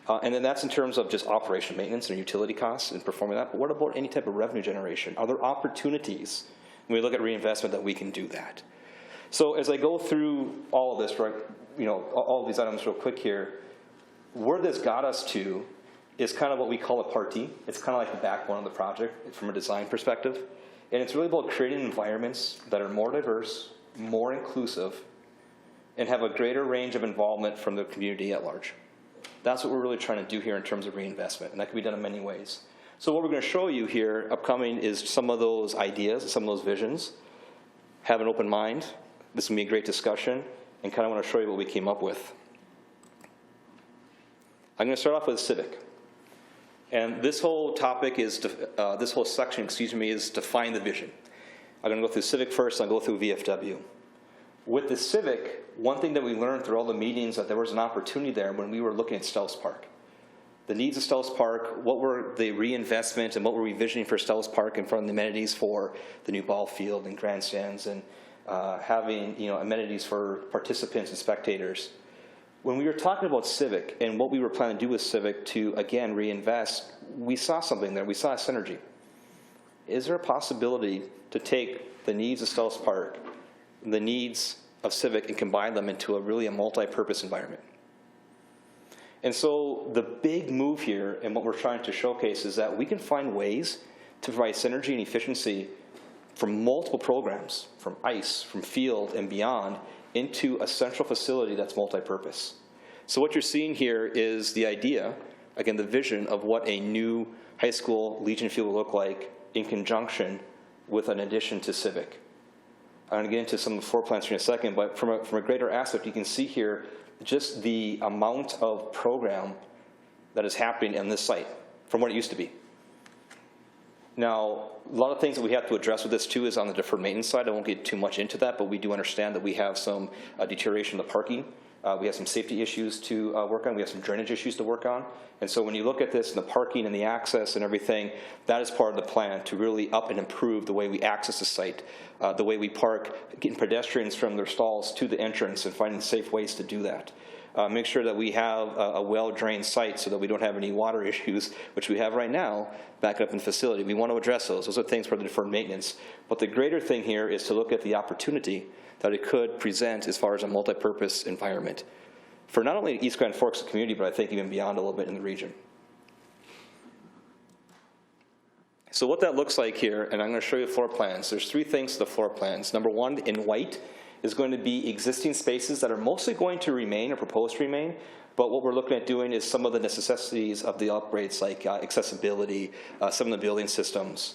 And then that's in terms of just operation maintenance and utility costs and performing that. But what about any type of revenue generation? Are there opportunities when we look at reinvestment that we can do that? So as I go through all of this, right, all of these items real quick here, where this got us to is kind of what we call a Part D. It's kind of like the backbone of the project from a design perspective. And it's really about creating environments that are more diverse, more inclusive, and have a greater range of involvement from the community at large. That's what we're really trying to do here in terms of reinvestment, and that can be done in many ways. So what we're going to show you here upcoming is some of those ideas, some of those visions. Have an open mind. This is going to be a great discussion, and kind of want to show you what we came up with. I'm going to start off with Civic. And this whole topic is, this whole section, is define the vision. I'm going to go through Civic first, and I'll go through VFW. With the Civic, one thing that we learned through all the meetings that there was an opportunity there when we were looking at Stells Park. The needs of Stells Park, what were the reinvestment and what were we visioning for Stells Park and from the amenities for the new ball field and grandstands and having amenities for participants and spectators. When we were talking about Civic and what we were planning to do with Civic to, again, reinvest, we saw something there. We saw a synergy. Is there a possibility to take the needs of Stells Park, the needs of Civic, and combine them into a multi-purpose environment? And so the big move here and what we're trying to showcase is that we can find ways to provide synergy and efficiency from multiple programs, from ICE, from field, and beyond, into a central facility that's multi-purpose. So what you're seeing here is the idea, again, the vision of what a new high school Legion Field will look like in conjunction with an addition to Civic. I'm going to get into some of the floor plans here in a second, but from a greater aspect, you can see here just the amount of program that is happening in this site from what it used to be. Now, a lot of things that we have to address with this too is on the deferred maintenance side. I won't get too much into that, but we do understand that we have some deterioration of the parking. We have some safety issues to work on. We have some drainage issues to work on. And so when you look at this and the parking and the access and everything, that is part of the plan to really up and improve the way we access the site, the way we park, getting pedestrians from their stalls to the entrance and finding safe ways to do that. Make sure that we have a well-drained site so that we don't have any water issues, which we have right now, back up in the facility. We want to address those. Those are things for the deferred maintenance. But the greater thing here is to look at the opportunity that it could present as far as a multi-purpose environment for not only East Grand Forks community, but I think even beyond a little bit in the region. So what that looks like here, and I'm going to show you floor plans. There's three things to the floor plans. Number one, in white, is going to be existing spaces that are mostly going to remain or proposed to remain, but what we're looking at doing is some of the necessities of the upgrades like accessibility, some of the building systems.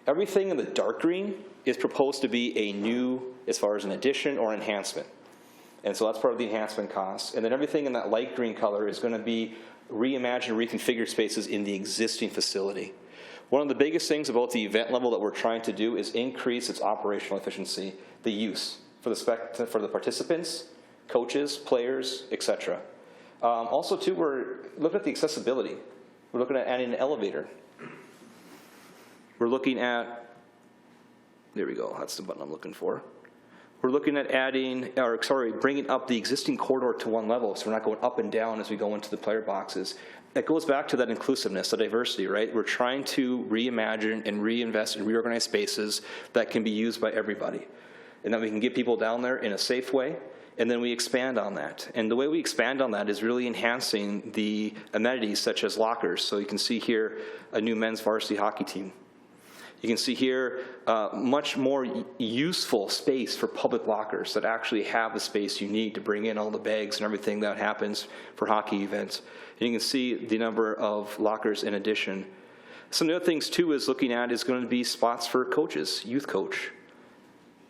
Everything in the dark green is proposed to be a new, as far as an addition or enhancement. And so that's part of the enhancement costs. And then everything in that light green color is going to be reimagined, reconfigured spaces in the existing facility. One of the biggest things about the event level that we're trying to do is increase its operational efficiency, the use for the participants, coaches, players, etc. Also, too, we're looking at the accessibility. We're looking at adding an elevator. We're looking at, there we go, that's the button I'm looking for. We're looking at bringing up the existing corridor to one level, so we're not going up and down as we go into the player boxes. it goes back to that inclusiveness, the diversity, right? We're trying to reimagine and reinvest and reorganize spaces that can be used by everybody, and that we can get people down there in a safe way, and then we expand on that. And the way we expand on that is really enhancing the amenities such as lockers. So you can see here a new men's varsity hockey team. You can see here much more useful space for public lockers that actually have the space you need to bring in all the bags and everything that happens for hockey events. And you can see the number of lockers in addition. Some of the other things too is looking at is going to be spots for coaches, youth coach,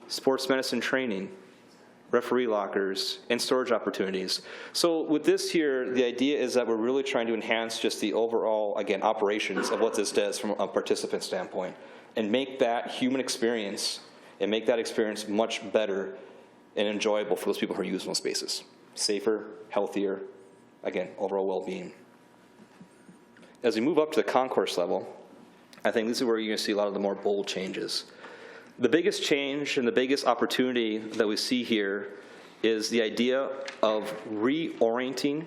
sports medicine training, referee lockers, and storage opportunities. So with this here, the idea is that we're really trying to enhance just the overall, again, operations of what this does from a participant standpoint, and make that human experience and make that experience much better and enjoyable for those people who are using those spaces. Safer, healthier, again, overall well-being. As we move up to the concourse level, I think this is where you're going to see a lot of the more bold changes. The biggest change and the biggest opportunity that we see here is the idea of reorienting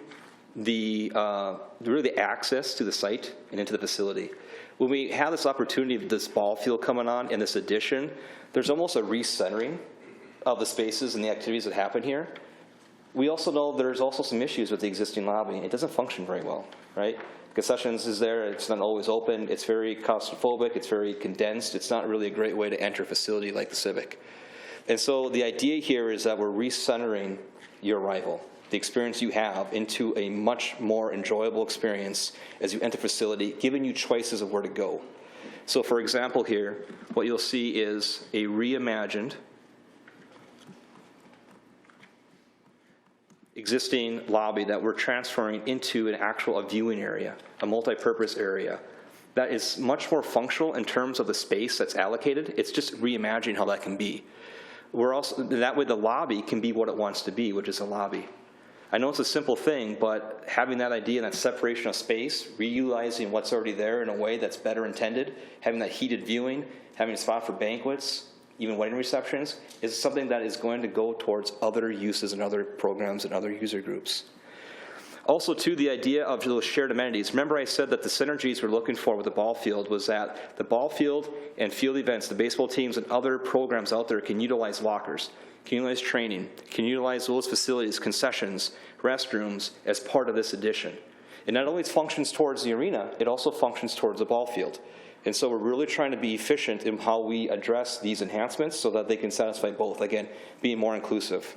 really the access to the site and into the facility. When we have this opportunity of this ball field coming on in this addition, there's almost a recentering of the spaces and the activities that happen here. We also know there's also some issues with the existing lobby. It doesn't function very well, right? Concessions is there, it's not always open, it's very claustrophobic, it's very condensed, it's not really a great way to enter a facility like the Civic. And so the idea here is that we're recentering your arrival, the experience you have, into a much more enjoyable experience as you enter the facility, giving you choices of where to go. So for example here, what you'll see is a reimagined existing lobby that we're transferring into an actual viewing area, a multi-purpose area that is much more functional in terms of the space that's allocated. It's just reimagining how that can be. We're also, that way the lobby can be what it wants to be, which is a lobby. I know it's a simple thing, but having that idea and that separation of space, reutilizing what's already there in a way that's better intended, having that heated viewing, having a spot for banquets, even wedding receptions, is something that is going to go towards other uses and other programs and other user groups. Also, too, the idea of those shared amenities. Remember I said that the synergies we're looking for with the ball field was that the ball field and field events, the baseball teams and other programs out there can utilize lockers, can utilize training, can utilize those facilities, concessions, restrooms as part of this addition. It not only functions towards the arena, it also functions towards the ball field. And so we're really trying to be efficient in how we address these enhancements so that they can satisfy both, again, being more inclusive.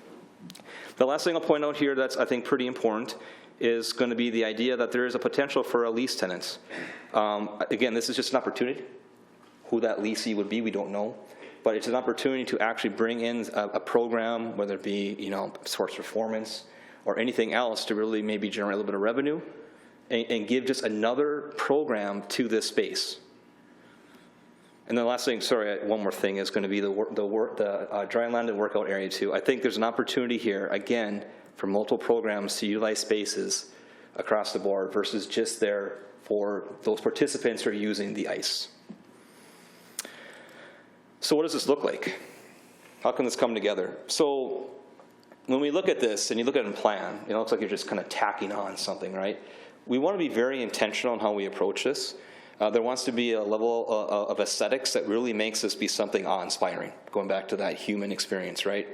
The last thing I'll point out here that's, I think, pretty important is going to be the idea that there is a potential for a lease tenants. Again, this is just an opportunity. Who that leasee would be, we don't know. But it's an opportunity to actually bring in a program, whether it be, sports performance or anything else, to really maybe generate a little bit of revenue and give just another program to this space. And the last thing, sorry, one more thing is going to be the dry land and workout area too. I think there's an opportunity here, again, for multiple programs to utilize spaces across the board versus just there for those participants who are using the ice. So what does this look like? How can this come together? So when we look at this and you look at it in plan, it looks like you're just kind of tacking on something, right? We want to be very intentional in how we approach this. There wants to be a level of aesthetics that really makes this be something awe-inspiring, going back to that human experience, right?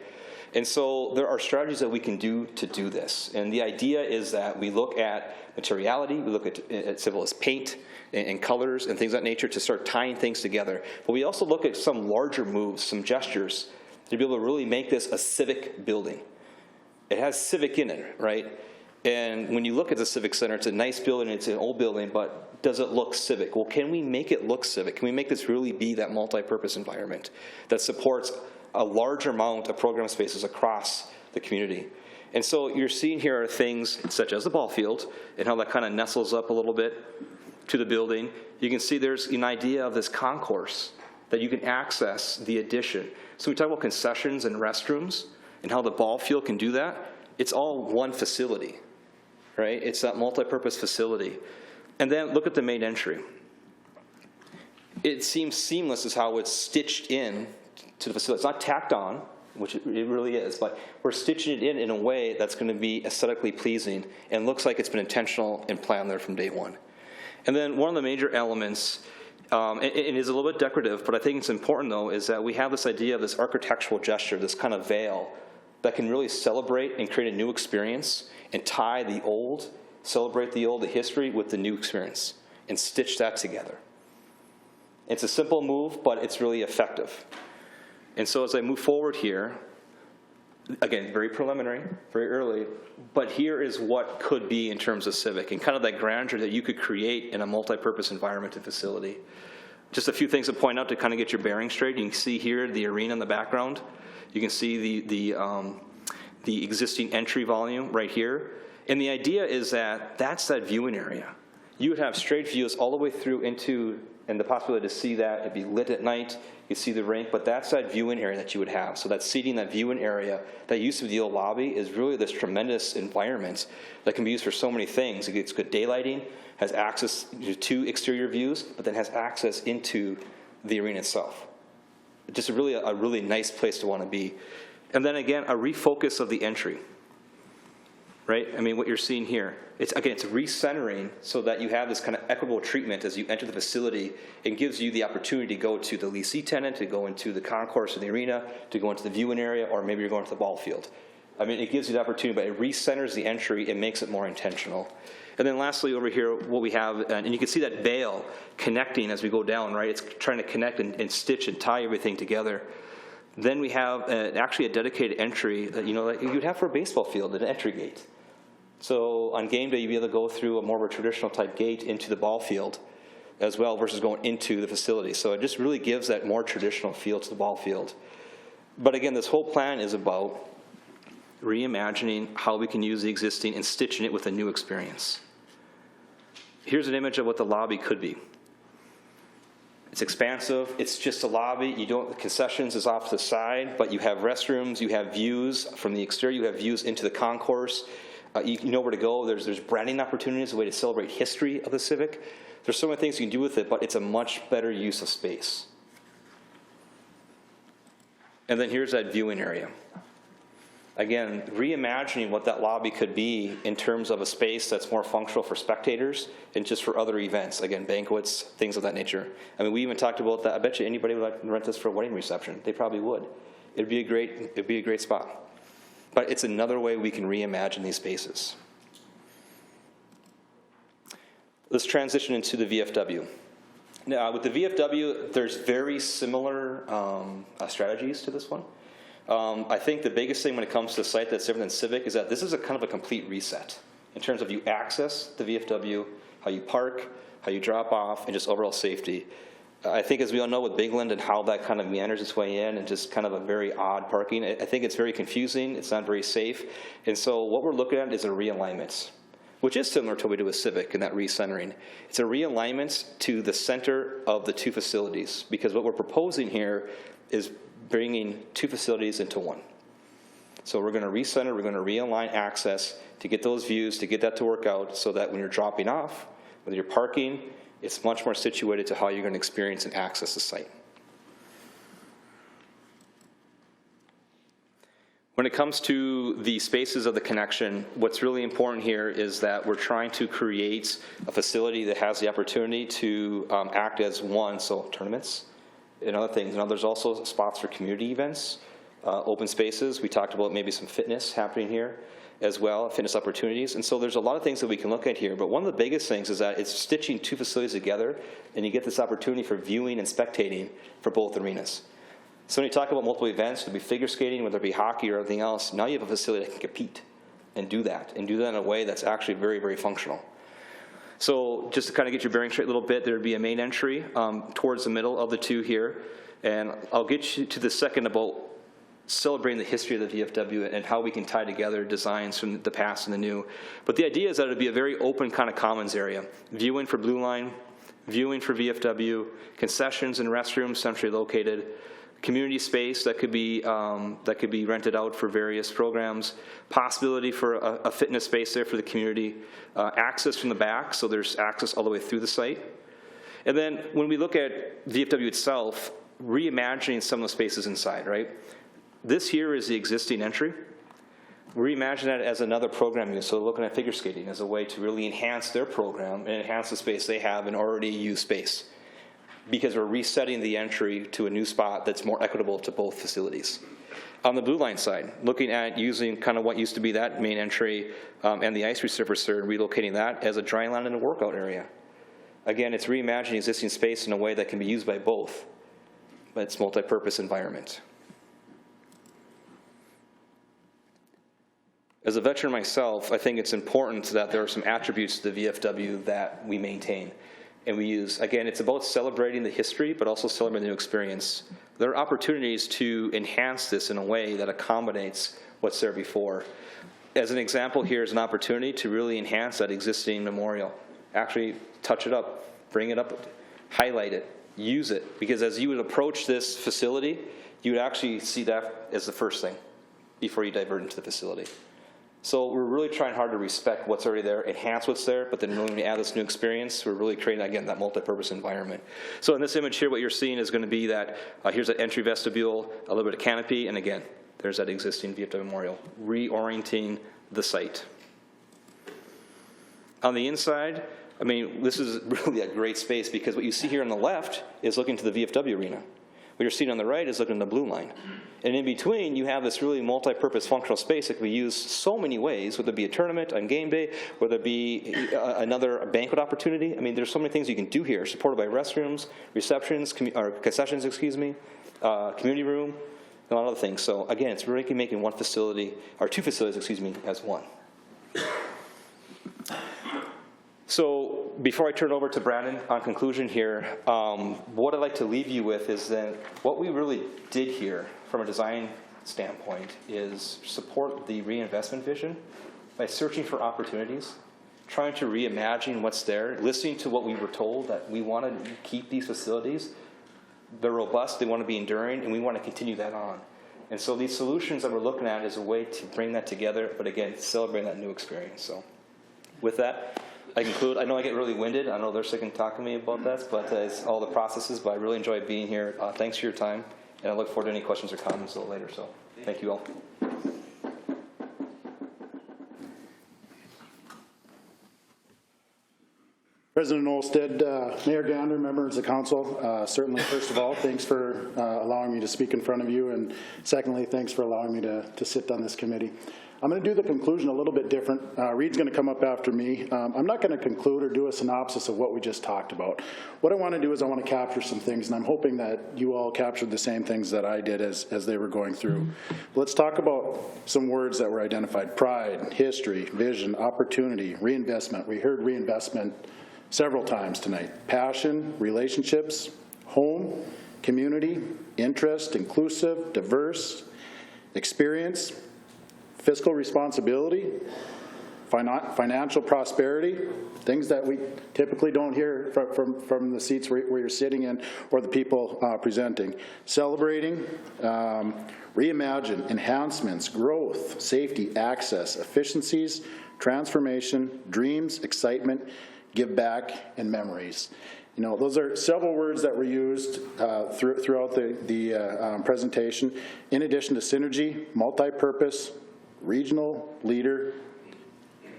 And so there are strategies that we can do to do this. And the idea is that we look at materiality, we look at civil as paint and colors and things of that nature to start tying things together. But we also look at some larger moves, some gestures, to be able to really make this a civic building. It has civic in it, right? And when you look at the Civic Center, it's a nice building, it's an old building, but does it look civic? Well, can we make it look civic? Can we make this really be that multi-purpose environment that supports a larger amount of program spaces across the community? And so you're seeing here are things such as the ball field and how that kind of nestles up a little bit to the building. You can see there's an idea of this concourse that you can access the addition. So we talk about concessions and restrooms and how the ball field can do that. It's all one facility, right? It's that multi-purpose facility. And then look at the main entry. It seems seamless as how it's stitched in to the facility. It's not tacked on. which it really is, but we're stitching it in a way that's going to be aesthetically pleasing and looks like it's been intentional and planned there from day one. And then one of the major elements, it is a little bit decorative, but I think it's important though, is that we have this idea of this architectural gesture, this kind of veil that can really celebrate and create a new experience and tie the old, celebrate the old, the history with the new experience and stitch that together. It's a simple move, but it's really effective. And so as I move forward here, again, very preliminary, very early, but here is what could be in terms of Civic and kind of that grandeur that you could create in a multi-purpose environment and facility. Just a few things to point out to kind of get your bearings straight. You can see here the arena in the background. You can see the existing entry volume right here. And the idea is that that's that viewing area. You would have straight views all the way through into, and the possibility to see that, it'd be lit at night, you see the rink, but that's that viewing area that you would have. So that seating, that viewing area, that used to be the old lobby is really this tremendous environment that can be used for so many things. It gets good daylighting, has access to exterior views, but then has access into the arena itself. Just a really nice place to want to be. And then again, a refocus of the entry. Right? I mean, what you're seeing here, it's recentering so that you have this kind of equitable treatment as you enter the facility and gives you the opportunity to go to the leasee tenant, to go into the concourse of the arena, to go into the viewing area, or maybe you're going to the ball field. I mean, it gives you the opportunity, but it recenters the entry and makes it more intentional. And then lastly, over here, what we have, and you can see that veil connecting as we go down, right? It's trying to connect and stitch and tie everything together. Then we have actually a dedicated entry that, like you'd have for a baseball field, an entry gate. So on game day, you'd be able to go through a more of a traditional type gate into the ball field as well versus going into the facility. So it just really gives that more traditional feel to the ball field. But again, this whole plan is about reimagining how we can use the existing and stitching it with a new experience. Here's an image of what the lobby could be. It's expansive, it's just a lobby, the concessions is off to the side, but you have restrooms, you have views from the exterior, you have views into the concourse. You know where to go. There's branding opportunities, a way to celebrate history of the Civic. There's so many things you can do with it, but it's a much better use of space. And then here's that viewing area. Again, reimagining what that lobby could be in terms of a space that's more functional for spectators and just for other events. Again, banquets, things of that nature. I mean, we even talked about that. I bet you anybody would like to rent this for a wedding reception. They probably would. It'd be a great spot. But it's another way we can reimagine these spaces. Let's transition into the VFW. Now, with the VFW, there's very similar strategies to this one. I think the biggest thing when it comes to a site that's different than Civic is that this is a kind of a complete reset in terms of you access the VFW, how you park, how you drop off, and just overall safety. I think, as we all know, with Bigland and how that kind of meanders its way in and just kind of a very odd parking, I think it's very confusing. It's not very safe. And so what we're looking at is a realignment, which is similar to what we do with Civic and that recentering. It's a realignment to the center of the two facilities, because what we're proposing here is bringing two facilities into one. So we're going to recenter, we're going to realign access to get those views, to get that to work out so that when you're dropping off, whether you're parking, it's much more situated to how you're going to experience and access the site. When it comes to the spaces of the connection, what's really important here is that we're trying to create a facility that has the opportunity to act as one, so tournaments and other things. There's also spots for community events, open spaces. We talked about maybe some fitness happening here as well, fitness opportunities. And so there's a lot of things that we can look at here, but one of the biggest things is that it's stitching two facilities together, and you get this opportunity for viewing and spectating for both arenas. So when you talk about multiple events, whether it be figure skating, whether it be hockey or everything else, now you have a facility that can compete and do that in a way that's actually very, very functional. So just to kind of get your bearing straight a little bit, there would be a main entry towards the middle of the two here, and I'll get you to the second about celebrating the history of the VFW and how we can tie together designs from the past and the new. But the idea is that it would be a very open kind of commons area. Viewing for Blue Line, viewing for VFW, concessions and restrooms centrally located, community space that could be rented out for various programs, possibility for a fitness space there for the community, access from the back, so there's access all the way through the site. And then when we look at VFW itself, reimagining some of the spaces inside, right? This here is the existing entry. Reimagine that as another program use, so looking at figure skating as a way to really enhance their program and enhance the space they have in already used space, because we're resetting the entry to a new spot that's more equitable to both facilities. On the blue line side, looking at using kind of what used to be that main entry and the ice resurfacer and relocating that as a dry land and a workout area. Again, it's reimagining existing space in a way that can be used by both, but it's multi-purpose environment. As a veteran myself, I think it's important that there are some attributes to the VFW that we maintain and we use. Again, it's about celebrating the history, but also celebrating the new experience. There are opportunities to enhance this in a way that accommodates what's there before. As an example, here's an opportunity to really enhance that existing memorial. Actually touch it up, bring it up, highlight it, use it. Because as you would approach this facility, you would actually see that as the first thing before you divert into the facility. So we're really trying hard to respect what's already there, enhance what's there, but then when we add this new experience, we're really creating, again, that multi-purpose environment. So in this image here, what you're seeing is going to be that here's an entry vestibule, a little bit of canopy, and again, there's that existing VFW memorial, reorienting the site. On the inside, I mean, this is really a great space because what you see here on the left is looking to the VFW arena. What you're seeing on the right is looking at the blue line. And in between, you have this really multi-purpose functional space that can be used so many ways, whether it be a tournament on game day, whether it be another banquet opportunity. I mean, there's so many things you can do here, supported by restrooms, receptions, or concessions, excuse me, community room, and a lot of other things. So again, it's really making one facility, or two facilities, excuse me, as one. So before I turn it over to Brandon on conclusion here, what I'd like to leave you with is that what we really did here from a design standpoint is support the reinvestment vision by searching for opportunities, trying to reimagine what's there, listening to what we were told that we want to keep these facilities. They're robust, they want to be enduring, and we want to continue that on. And so these solutions that we're looking at is a way to bring that together, but again, celebrate that new experience. So with that, I conclude. I know I get really winded. I know they're sick and talking to me about this, but it's all the processes, but I really enjoyed being here. Thanks for your time, and I look forward to any questions or comments a little later. So thank you all. President Olsted, Mayor Gander, members of the council, certainly, first of all, thanks for allowing me to speak in front of you, and secondly, thanks for allowing me to sit on this committee. I'm going to do the conclusion a little bit different. Reid's going to come up after me. I'm not going to conclude or do a synopsis of what we just talked about. What I want to do is I want to capture some things, and I'm hoping that you all captured the same things that I did as they were going through. Let's talk about some words that were identified: pride, history, vision, opportunity, reinvestment. We heard reinvestment several times tonight. Passion, relationships, home, community, interest, inclusive, diverse, experience, fiscal responsibility, financial prosperity, things that we typically don't hear from the seats where you're sitting in or the people presenting. Celebrating, reimagine, enhancements, growth, safety, access, efficiencies, transformation, dreams, excitement, give back, and memories. You know, those are several words that were used throughout the presentation, in addition to synergy, multi-purpose, regional leader,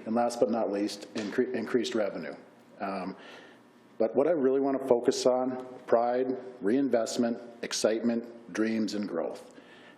and last but not least, increased revenue. But what I really want to focus on: pride, reinvestment, excitement, dreams, and growth.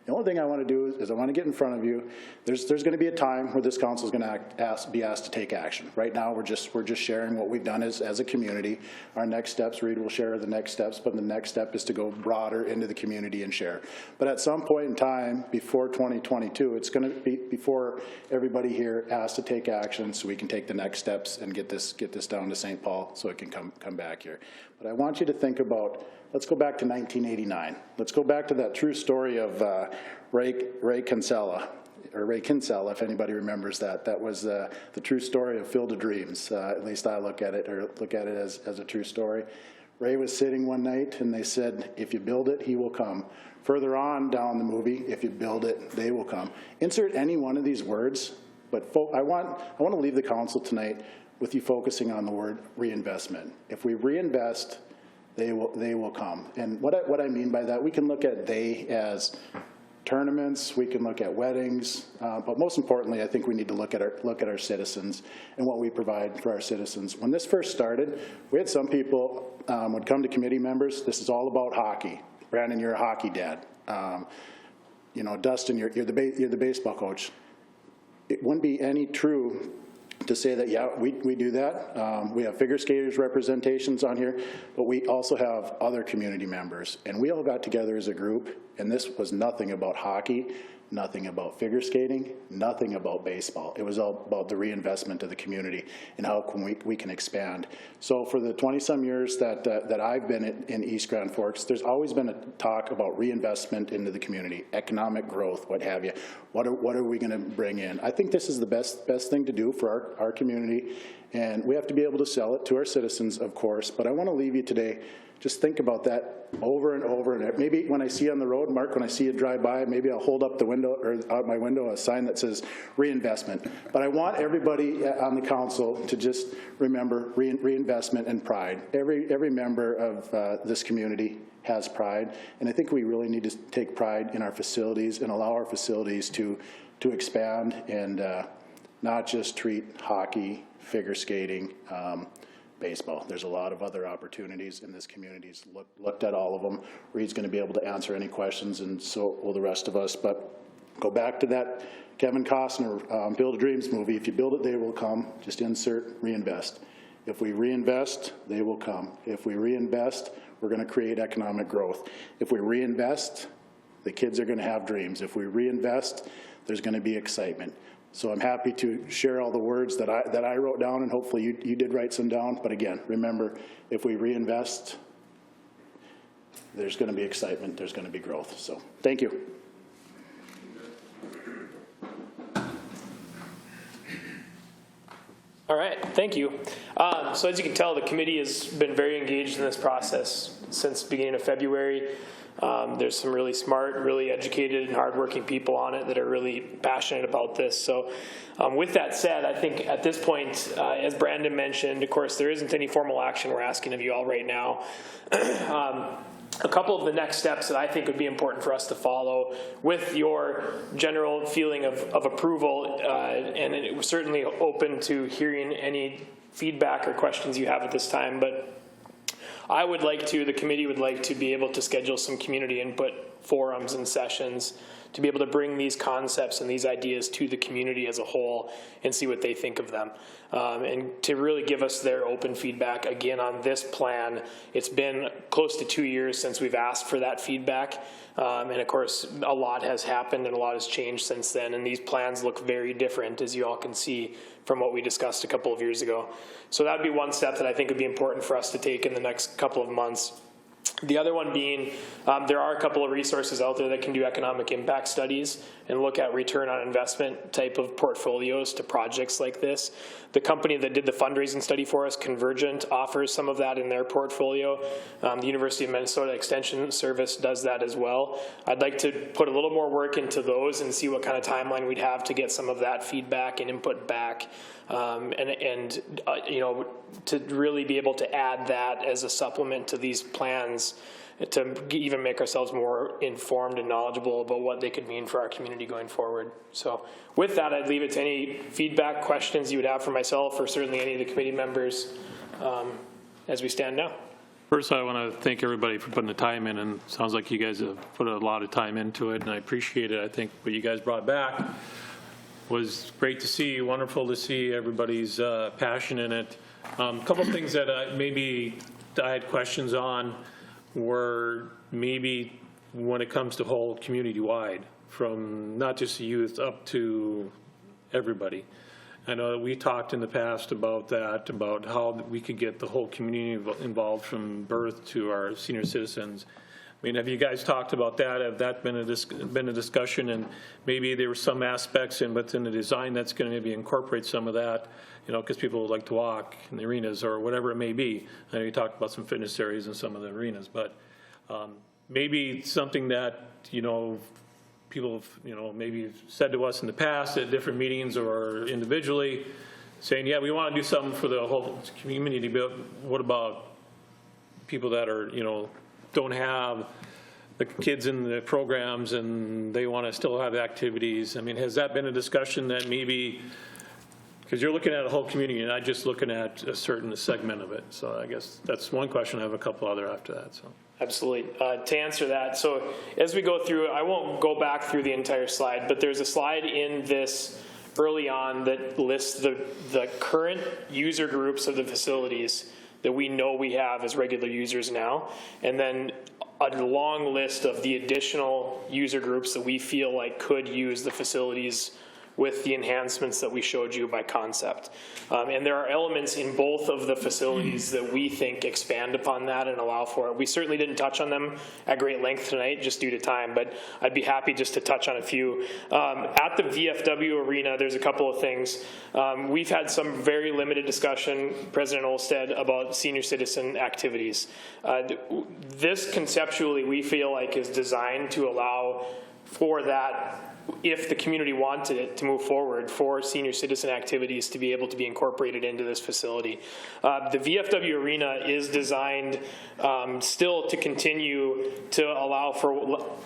The only thing I want to do is I want to get in front of you. There's going to be a time where this council is going to be asked to take action. Right now, we're just sharing what we've done as a community. Our next steps, Reid will share the next steps, but the next step is to go broader into the community and share. But at some point in time, before 2022, it's going to be before everybody here has to take action, so we can take the next steps and get this down to St. Paul, so it can come back here. But I want you to think about. Let's go back to 1989. Let's go back to that true story of Ray Kinsella, if anybody remembers that. That was the true story of Field of Dreams. At least I look at it as a true story. Ray was sitting one night and they said, if you build it, he will come. Further on down the movie, if you build it, they will come. Insert any one of these words, but I want to leave the council tonight with you focusing on the word reinvestment. If we reinvest, they will come. And what I mean by that, we can look at they as tournaments, we can look at weddings, but most importantly, I think we need to look at our citizens and what we provide for our citizens. When this first started, we had some people would come to committee members. This is all about hockey. Brandon, you're a hockey dad. You know, Dustin, you're the baseball coach. It wouldn't be any true to say that, yeah, we do that. We have figure skaters representations on here, but we also have other community members. And we all got together as a group, and this was nothing about hockey, nothing about figure skating, nothing about baseball. It was all about the reinvestment of the community and how can we can expand. So for the 20-some years that I've been in East Grand Forks, there's always been a talk about reinvestment into the community, economic growth, what have you. What are we going to bring in? I think this is the best thing to do for our community, and we have to be able to sell it to our citizens, of course. But I want to leave you today. Just think about that over and over. And maybe when I see you on the road, Mark, when I see you drive by, maybe I'll hold up the window or out my window a sign that says reinvestment. But I want everybody on the council to just remember reinvestment and pride. Every member of this community has pride, and I think we really need to take pride in our facilities and allow our facilities to expand and not just treat hockey, figure skating, baseball. There's a lot of other opportunities, and this community's looked at all of them. Reid's going to be able to answer any questions, and so will the rest of us. But go back to that Kevin Costner Build of Dreams movie. If you build it, they will come. Just insert reinvest. If we reinvest, they will come. If we reinvest, we're going to create economic growth. If we reinvest, the kids are going to have dreams. If we reinvest, there's going to be excitement. So I'm happy to share all the words that I wrote down, and hopefully you did write some down. But again, remember, if we reinvest, there's going to be excitement, there's going to be growth. So thank you. All right, thank you. So as you can tell, the committee has been very engaged in this process since the beginning of February. There's some really smart, really educated and hardworking people on it that are really passionate about this. So with that said, I think at this point, as Brandon mentioned, of course, there isn't any formal action we're asking of you all right now. A couple of the next steps that I think would be important for us to follow with your general feeling of approval, and it was certainly open to hearing any feedback or questions you have at this time, but I would like to, the committee would like to be able to schedule some community input forums and sessions to be able to bring these concepts and these ideas to the community as a whole and see what they think of them. And to really give us their open feedback again on this plan. It's been close to 2 years since we've asked for that feedback. And of course, a lot has happened and a lot has changed since then. And these plans look very different, as you all can see from what we discussed a couple of years ago. So that would be one step that I think would be important for us to take in the next couple of months. The other one being, there are a couple of resources out there that can do economic impact studies and look at return on investment type of portfolios to projects like this. The company that did the fundraising study for us, Convergent, offers some of that in their portfolio. The University of Minnesota Extension Service does that as well. I'd like to put a little more work into those and see what kind of timeline we'd have to get some of that feedback and input back. You know, to really be able to add that as a supplement to these plans to even make ourselves more informed and knowledgeable about what they could mean for our community going forward. So with that, I'd leave it to any feedback, questions you would have for myself or certainly any of the committee members as we stand now. First, I want to thank everybody for putting the time in, and it sounds like you guys have put a lot of time into it, and I appreciate it. I think what you guys brought back was great to see, wonderful to see everybody's passion in it. A couple of things that maybe I had questions on were maybe when it comes to whole community-wide, from not just the youth up to everybody. I know that we talked in the past about that, about how we could get the whole community involved from birth to our senior citizens. I mean, have you guys talked about that? Have that been a discussion? And maybe there were some aspects within the design that's going to maybe incorporate some of that, you know, because people would like to walk in the arenas or whatever it may be. I know you talked about some fitness areas in some of the arenas, but maybe something that, you know, people have, you know, maybe said to us in the past at different meetings or individually, saying, yeah, we want to do something for the whole community, but what about people that are, you know, don't have the kids in the programs and they want to still have activities. I mean, has that been a discussion that maybe, because you're looking at a whole community and not just looking at a certain segment of it. So I guess that's one question. I have a couple other after that. So. Absolutely. To answer that, so as we go through, I won't go back through the entire slide, but there's a slide in this early on that lists the current user groups of the facilities that we know we have as regular users now, and then a long list of the additional user groups that we feel like could use the facilities with the enhancements that we showed you by concept. And there are elements in both of the facilities that we think expand upon that and allow for it. We certainly didn't touch on them at great length tonight just due to time, but I'd be happy just to touch on a few. At the VFW arena, there's a couple of things. We've had some very limited discussion, President Olsted, about senior citizen activities. This conceptually we feel like is designed to allow for that, if the community wanted it to move forward, for senior citizen activities to be able to be incorporated into this facility. The VFW arena is designed still to continue to allow for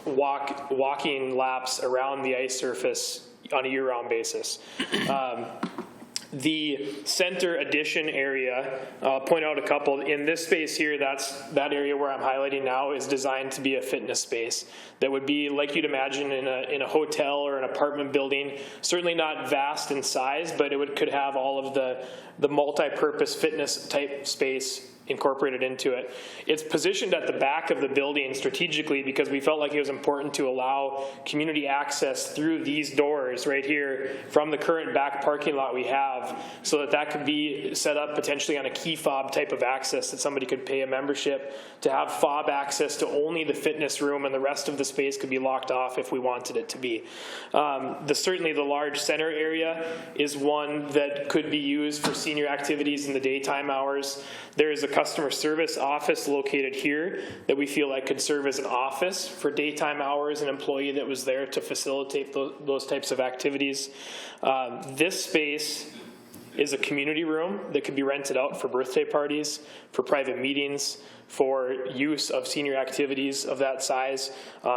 walking laps around the ice surface on a year-round basis. The center addition area, I'll point out a couple. In this space here, that area where I'm highlighting now is designed to be a fitness space that would be like you'd imagine in a hotel or an apartment building. Certainly not vast in size, but it could have all of the multi-purpose fitness type space incorporated into it. It's positioned at the back of the building strategically because we felt like it was important to allow community access through these doors right here from the current back parking lot we have, so that could be set up potentially on a key fob type of access that somebody could pay a membership to have fob access to only the fitness room, and the rest of the space could be locked off if we wanted it to be. Certainly the large center area is one that could be used for senior activities in the daytime hours. There is a customer service office located here that we feel like could serve as an office for daytime hours, an employee that was there to facilitate those types of activities. This space is a community room that could be rented out for birthday parties, for private meetings, for use of senior activities of that size.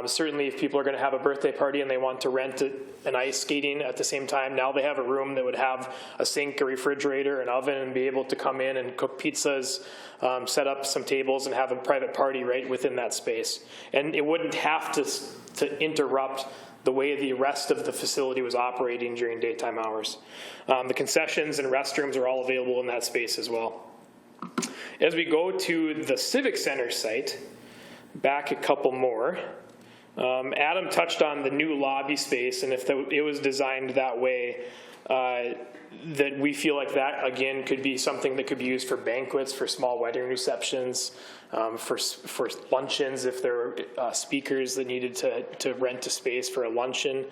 Certainly if people are going to have a birthday party and they want to rent an ice skating at the same time, now they have a room that would have a sink, a refrigerator, an oven, and be able to come in and cook pizzas, set up some tables and have a private party right within that space. And it wouldn't have to interrupt the way the rest of the facility was operating during daytime hours. The concessions and restrooms are all available in that space as well. As we go to the Civic Center site, back a couple more, Adam touched on the new lobby space, and if it was designed that way, that we feel like that, again, could be something that could be used for banquets, for small wedding receptions, for luncheons if there were speakers that needed to rent a space for a luncheon.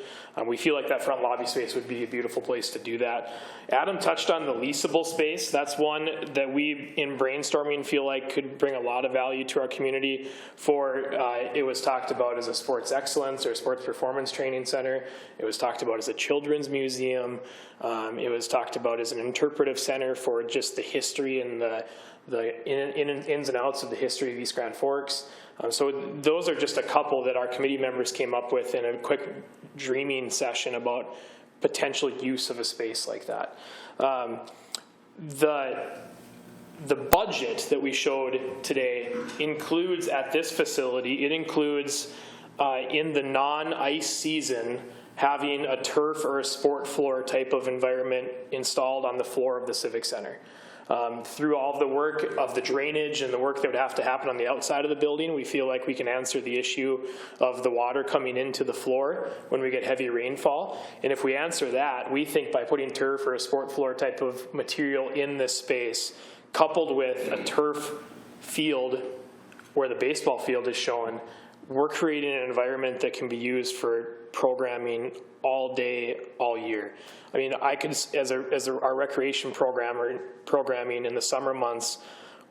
We feel like that front lobby space would be a beautiful place to do that. Adam touched on the leasable space. That's one that we, in brainstorming, feel like could bring a lot of value to our community. It was talked about as a sports excellence or sports performance training center. It was talked about as a children's museum. It was talked about as an interpretive center for just the history and the ins and outs of the history of East Grand Forks. So those are just a couple that our committee members came up with in a quick dreaming session about potential use of a space like that. The budget that we showed today includes, at this facility, it includes in the non-ice season having a turf or a sport floor type of environment installed on the floor of the Civic Center. Through all of the work of the drainage and the work that would have to happen on the outside of the building, we feel like we can answer the issue of the water coming into the floor when we get heavy rainfall. And if we answer that, we think by putting turf or a sport floor type of material in this space, coupled with a turf field where the baseball field is shown, we're creating an environment that can be used for programming all day, all year. I mean, I could, as our recreation programming in the summer months,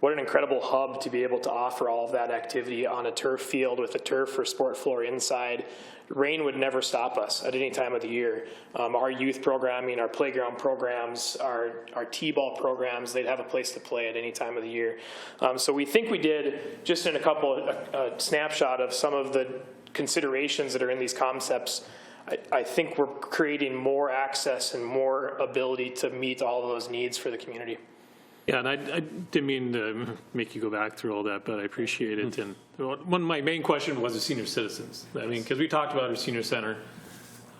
what an incredible hub to be able to offer all of that activity on a turf field with a turf or sport floor inside, rain would never stop us at any time of the year. Our youth programming, our playground programs, our T-ball programs, they'd have a place to play at any time of the year. So we think we did, just in a snapshot of some of the considerations that are in these concepts, I think we're creating more access and more ability to meet all of those needs for the community. Yeah, and I didn't mean to make you go back through all that, but I appreciate it. And one of my main question was the senior citizens. I mean, because we talked about our senior center,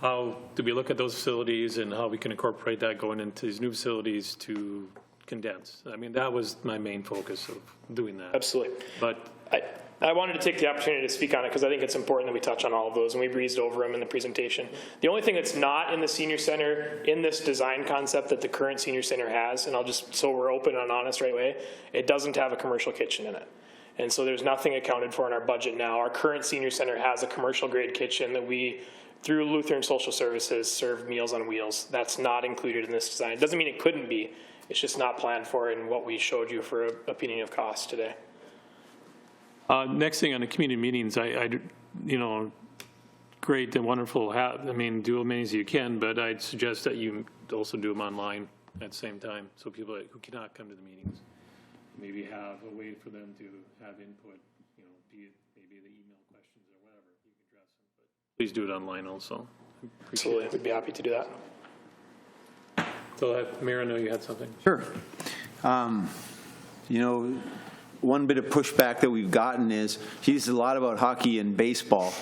how do we look at those facilities and how we can incorporate that going into these new facilities to condense? I mean, that was my main focus of doing that. Absolutely. But I wanted to take the opportunity to speak on it because I think it's important that we touch on all of those, and we breezed over them in the presentation. The only thing that's not in the senior center in this design concept that the current senior center has, and I'll just, so we're open and honest right away, it doesn't have a commercial kitchen in it. And so there's nothing accounted for in our budget now. Our current senior center has a commercial grade kitchen that we, through Lutheran Social Services, serve Meals on Wheels. That's not included in this design. It doesn't mean it couldn't be. It's just not planned for in what we showed you for opinion of cost today. Next thing on the community meetings, you know, great and wonderful. I mean, do as many as you can, but I'd suggest that you also do them online at the same time, so people who cannot come to the meetings maybe have a way for them to have input. You know, be it maybe the email questions or whatever, you can address them. But please do it online also. Absolutely, we'd be happy to do that. So, Mayor, I know you had something. Sure. You know, one bit of pushback that we've gotten is, geez, a lot about hockey and baseball,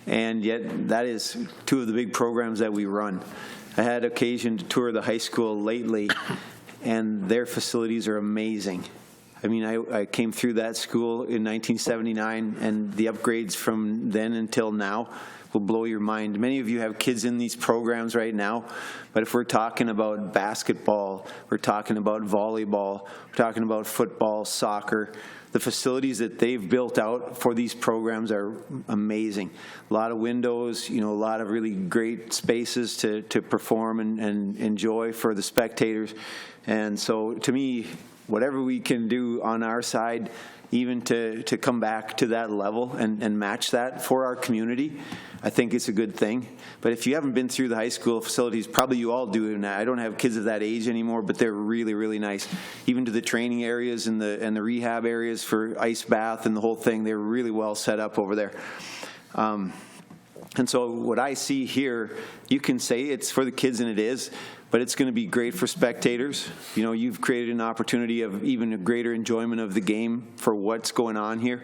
and yet that is two of the big programs that we run. I had occasion to tour the high school lately, and their facilities are amazing. I mean, I came through that school in 1979, and the upgrades from then until now will blow your mind. Many of you have kids in these programs right now, but if we're talking about basketball, we're talking about volleyball, we're talking about football, soccer, the facilities that they've built out for these programs are amazing. A lot of windows, you know, a lot of really great spaces to perform and enjoy for the spectators. And so to me, whatever we can do on our side, even to come back to that level and match that for our community, I think it's a good thing. But if you haven't been through the high school facilities, probably you all do. And I don't have kids of that age anymore, but they're really, really nice. Even to the training areas and the rehab areas for ice bath and the whole thing, they're really well set up over there. And so what I see here, you can say it's for the kids, and it is, but it's going to be great for spectators. You know, you've created an opportunity of even a greater enjoyment of the game for what's going on here,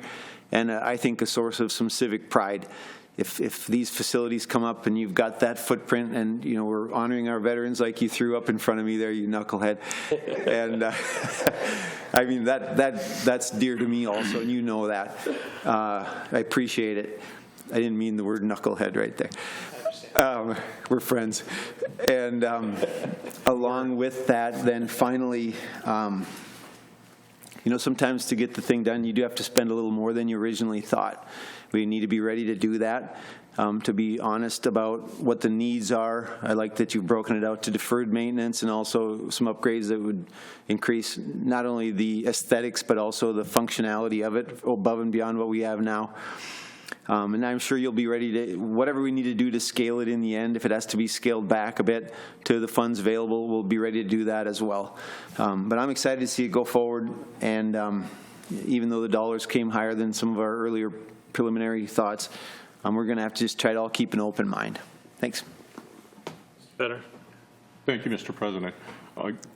and I think a source of some civic pride. If these facilities come up and you've got that footprint, and you know we're honoring our veterans like you threw up in front of me there, you knucklehead, and I mean that's dear to me also, and you know that. I appreciate it. I didn't mean the word knucklehead right there. We're friends. And along with that, then finally, you know, sometimes to get the thing done, you do have to spend a little more than you originally thought. We need to be ready to do that, to be honest about what the needs are. I like that you've broken it out to deferred maintenance and also some upgrades that would increase not only the aesthetics, but also the functionality of it above and beyond what we have now. And I'm sure you'll be ready to, whatever we need to do to scale it in the end, if it has to be scaled back a bit to the funds available, we'll be ready to do that as well. But I'm excited to see it go forward, and even though the dollars came higher than some of our earlier preliminary thoughts, we're going to have to just try to all keep an open mind. Thanks. Better. Thank you, Mr. President.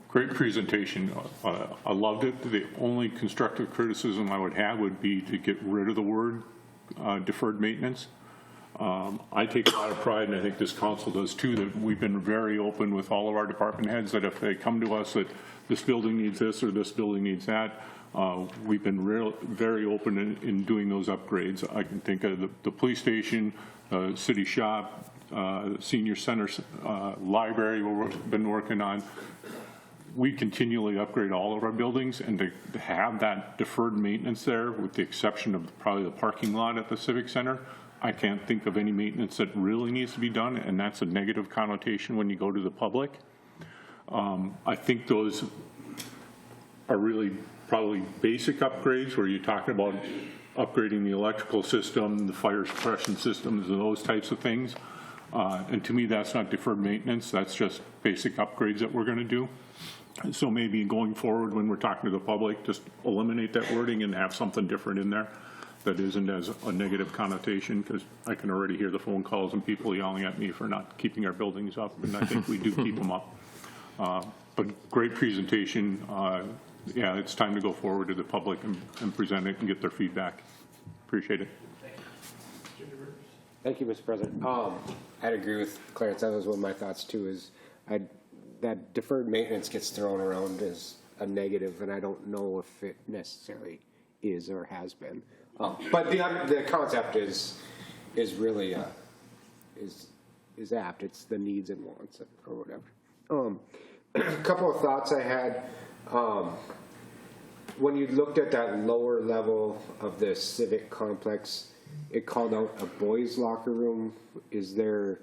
Great presentation. I loved it. The only constructive criticism I would have would be to get rid of the word deferred maintenance. I take a lot of pride, and I think this council does too, that we've been very open with all of our department heads that if they come to us that this building needs this or this building needs that, we've been very open in doing those upgrades. I can think of the police station, city shop, senior center, library we've been working on. We continually upgrade all of our buildings, and to have that deferred maintenance there, with the exception of probably the parking lot at the Civic Center, I can't think of any maintenance that really needs to be done, and that's a negative connotation when you go to the public. I think those are really probably basic upgrades where you're talking about upgrading the electrical system, the fire suppression systems, and those types of things. And to me, that's not deferred maintenance. That's just basic upgrades that we're going to do. So maybe going forward when we're talking to the public, just eliminate that wording and have something different in there that isn't as a negative connotation, because I can already hear the phone calls and people yelling at me for not keeping our buildings up, and I think we do keep them up. But great presentation. Yeah, it's time to go forward to the public and present it and get their feedback. Appreciate it. Thank you, Mr. President. I'd agree with Clarence. That was one of my thoughts too, is that deferred maintenance gets thrown around as a negative, and I don't know if it necessarily is or has been. But the concept is really is apt. It's the needs and wants or whatever. A couple of thoughts I had. When you looked at that lower level of the Civic complex, it called out a boys' locker room. Is there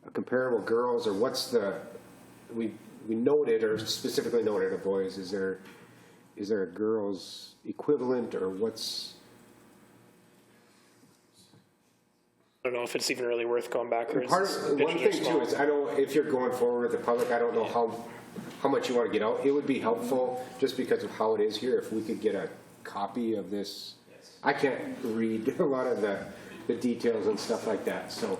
a comparable girls, or what's the, we noted or specifically noted a boys, is there a girls' equivalent, or what's? I don't know if it's even really worth going backwards. One thing too is, I know if you're going forward with the public, I don't know how much you want to get out. It would be helpful, just because of how it is here, if we could get a copy of this. I can't read a lot of the details and stuff like that, so.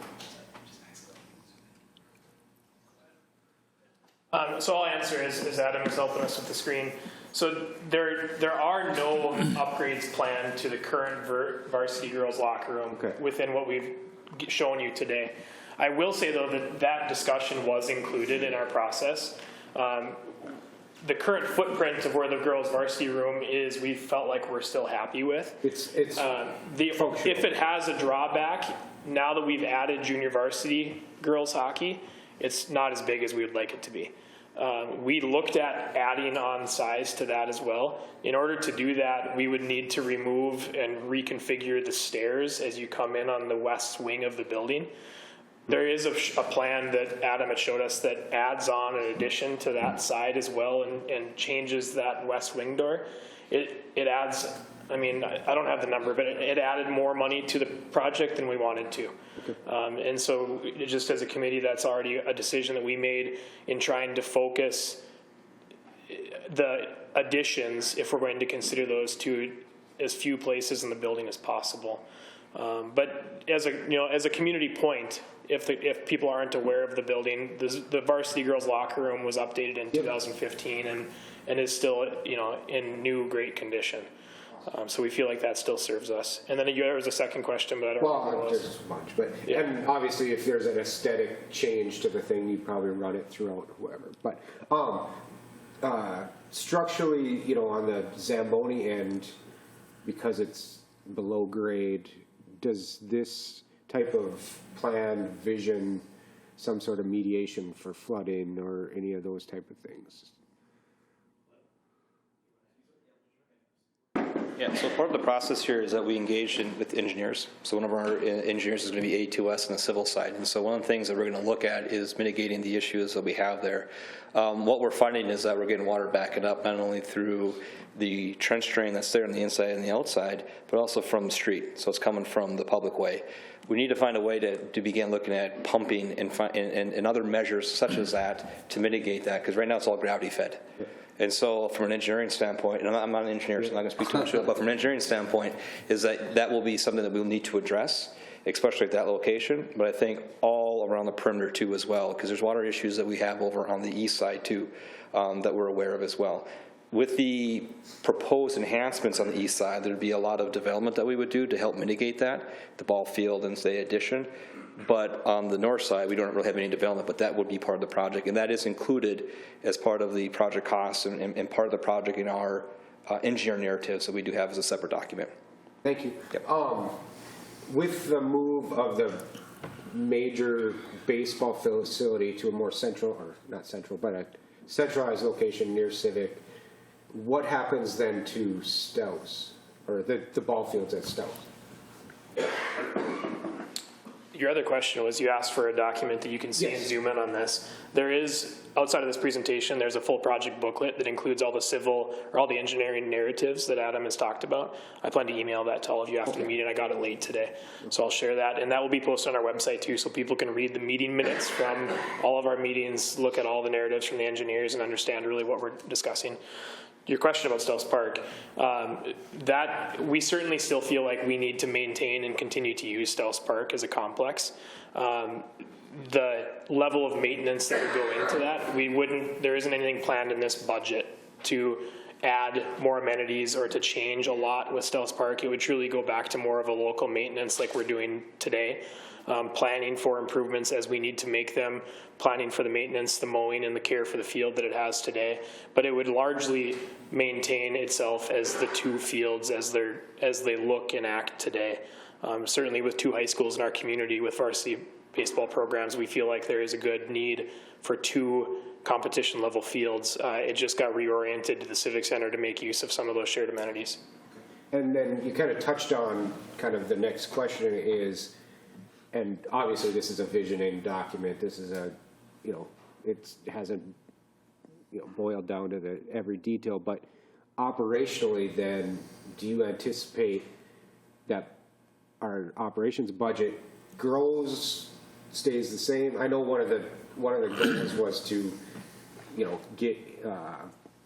So I'll answer as Adam is helping us with the screen. So there are no upgrades planned to the current varsity girls locker room within what we've shown you today. I will say though that discussion was included in our process. The current footprint of where the girls varsity room is, we felt like we're still happy with. It's if it has a drawback, now that we've added junior varsity girls hockey, it's not as big as we would like it to be. We looked at adding on size to that as well. In order to do that, we would need to remove and reconfigure the stairs as you come in on the west wing of the building. There is a plan that Adam had showed us that adds on an addition to that side as well and changes that west wing door. It adds, I mean, I don't have the number, but it added more money to the project than we wanted to. And so just as a committee, that's already a decision that we made in trying to focus the additions, if we're going to consider those, to as few places in the building as possible. But as a community point, if people aren't aware of the building, the varsity girls locker room was updated in 2015 and is still in new great condition. So we feel like that still serves us. And then there was a second question, but I don't remember what it was. There's much, but and obviously if there's an aesthetic change to the thing, you'd probably run it throughout whoever. But structurally, on the Zamboni end, because it's below grade, does this type of plan vision some sort of mediation for flooding or any of those type of things? Yeah, so part of the process here is that we engage with engineers. So one of our engineers is going to be A2S on the civil side. And so one of the things that we're going to look at is mitigating the issues that we have there. What we're finding is that we're getting water backing up not only through the trench drain that's there on the inside and the outside, but also from the street. So it's coming from the public way. We need to find a way to begin looking at pumping and other measures such as that to mitigate that, because right now it's all gravity fed. And so from an engineering standpoint, and I'm not an engineer, so I'm not going to speak too much to it, but from an engineering standpoint, is that will be something that we'll need to address, especially at that location, but I think all around the perimeter too as well, because there's water issues that we have over on the east side too that we're aware of as well. With the proposed enhancements on the east side, there'd be a lot of development that we would do to help mitigate that, the ball field and say addition. But on the north side, we don't really have any development, but that would be part of the project. And that is included as part of the project costs and part of the project in our engineer narratives that we do have as a separate document. Thank you. Yep. With the move of the major baseball facility to a more central, or not central, but a centralized location near Civic, what happens then to Stouse, or the ball fields at Stouse? your other question was, you asked for a document that you can see and zoom in on this. There is, outside of this presentation, there's a full project booklet that includes all the civil or all the engineering narratives that Adam has talked about. I plan to email that to all of you after the meeting. I got it late today, so I'll share that, and that will be posted on our website too, so people can read the meeting minutes from all of our meetings, look at all the narratives from the engineers, and understand really what we're discussing. Your question about Stells Park, that we certainly still feel like we need to maintain and continue to use Stells Park as a complex. The level of maintenance that would go into that, there isn't anything planned in this budget to add more amenities or to change a lot with Stells Park. It would truly go back to more of a local maintenance like we're doing today. Planning for improvements as we need to make them, planning for the maintenance, the mowing, and the care for the field that it has today. But it would largely maintain itself as the two fields as they look and act today. Certainly with two high schools in our community with varsity baseball programs, we feel like there is a good need for two competition level fields. It just got reoriented to the Civic Center to make use of some of those shared amenities. And then you kind of touched on kind of the next question is, and obviously this is a visioning document. This is a, it hasn't, boiled down to every detail, but operationally then, do you anticipate that our operations budget grows, stays the same? I know one of the goals was to, get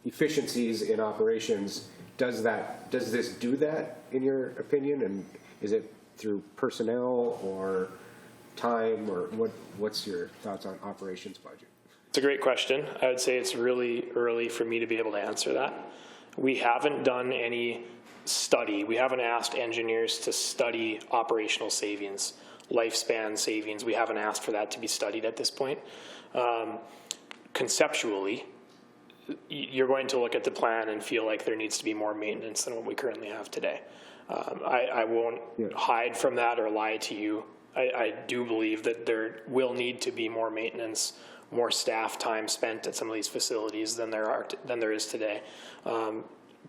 efficiencies in operations. Does this do that in your opinion? And is it through personnel or time, or what's your thoughts on operations budget? It's a great question. I would say it's really early for me to be able to answer that. We haven't done any study. We haven't asked engineers to study operational savings, lifespan savings. We haven't asked for that to be studied at this point. Conceptually, you're going to look at the plan and feel like there needs to be more maintenance than what we currently have today. I won't hide from that or lie to you. I do believe that there will need to be more maintenance, more staff time spent at some of these facilities than there is today.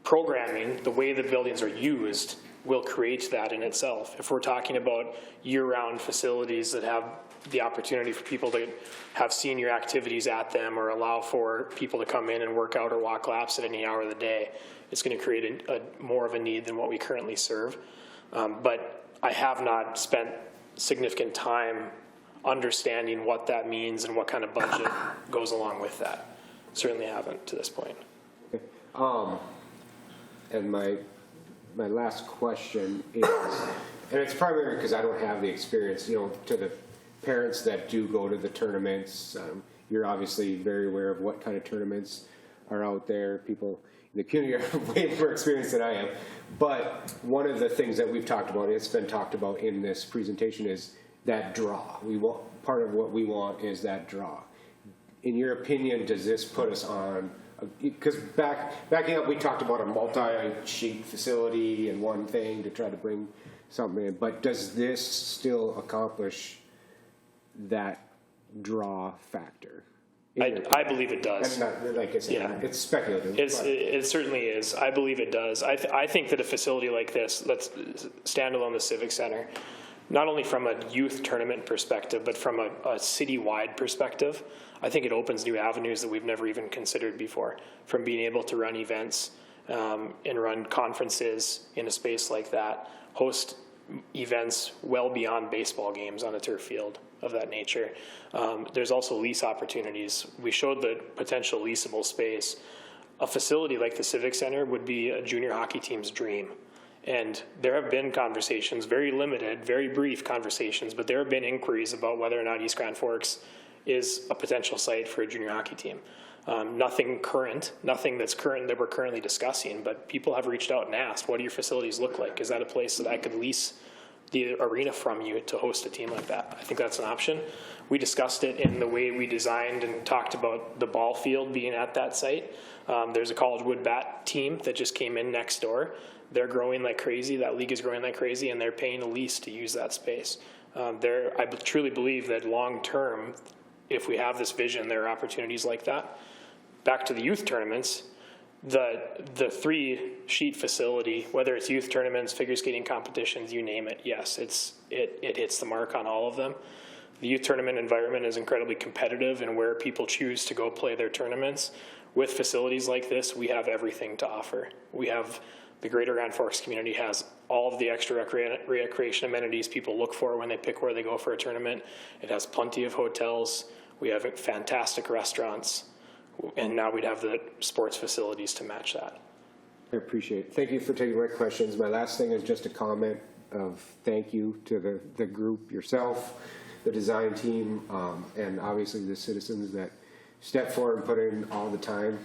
Programming, the way the buildings are used, will create that in itself. If we're talking about year-round facilities that have the opportunity for people to have senior activities at them or allow for people to come in and work out or walk laps at any hour of the day, it's going to create more of a need than what we currently serve. But I have not spent significant time understanding what that means and what kind of budget goes along with that. Certainly haven't to this point. Okay. And my last question is, and it's primarily because I don't have the experience, to the parents that do go to the tournaments, you're obviously very aware of what kind of tournaments are out there. People in the community are way more experienced than I am. But one of the things that we've talked about, it's been talked about in this presentation, is that draw. Part of what we want is that draw. In your opinion, does this put us on, because backing up, we talked about a multi-sheet facility and one thing to try to bring something in, but does this still accomplish that draw factor? I believe it does. Like I said, it's speculative. It certainly is. I believe it does. I think that a facility like this, let's stand alone the Civic Center, not only from a youth tournament perspective, but from a citywide perspective, I think it opens new avenues that we've never even considered before, from being able to run events and run conferences in a space like that, host events well beyond baseball games on a turf field of that nature. There's also lease opportunities. We showed the potential leasable space. A facility like the Civic Center would be a junior hockey team's dream. And there have been conversations, very limited, very brief conversations, but there have been inquiries about whether or not East Grand Forks is a potential site for a junior hockey team. Nothing that's current that we're currently discussing, but people have reached out and asked, what do your facilities look like? Is that a place that I could lease the arena from you to host a team like that? I think that's an option. We discussed it in the way we designed and talked about the ball field being at that site. There's a College Wood Bat team that just came in next door. They're growing like crazy. That league is growing like crazy, and they're paying a lease to use that space. I truly believe that long term, if we have this vision, there are opportunities like that. Back to the youth tournaments, the 3-sheet facility, whether it's youth tournaments, figure skating competitions, you name it, yes, it hits the mark on all of them. The youth tournament environment is incredibly competitive, and where people choose to go play their tournaments. With facilities like this, we have everything to offer. We have the greater Grand Forks community has all of the extra recreation amenities people look for when they pick where they go for a tournament. It has plenty of hotels. We have fantastic restaurants. And now we'd have the sports facilities to match that. I appreciate it. Thank you for taking my questions. My last thing is just a comment of thank you to the group, yourself, the design team, and obviously the citizens that step forward and put in all the time.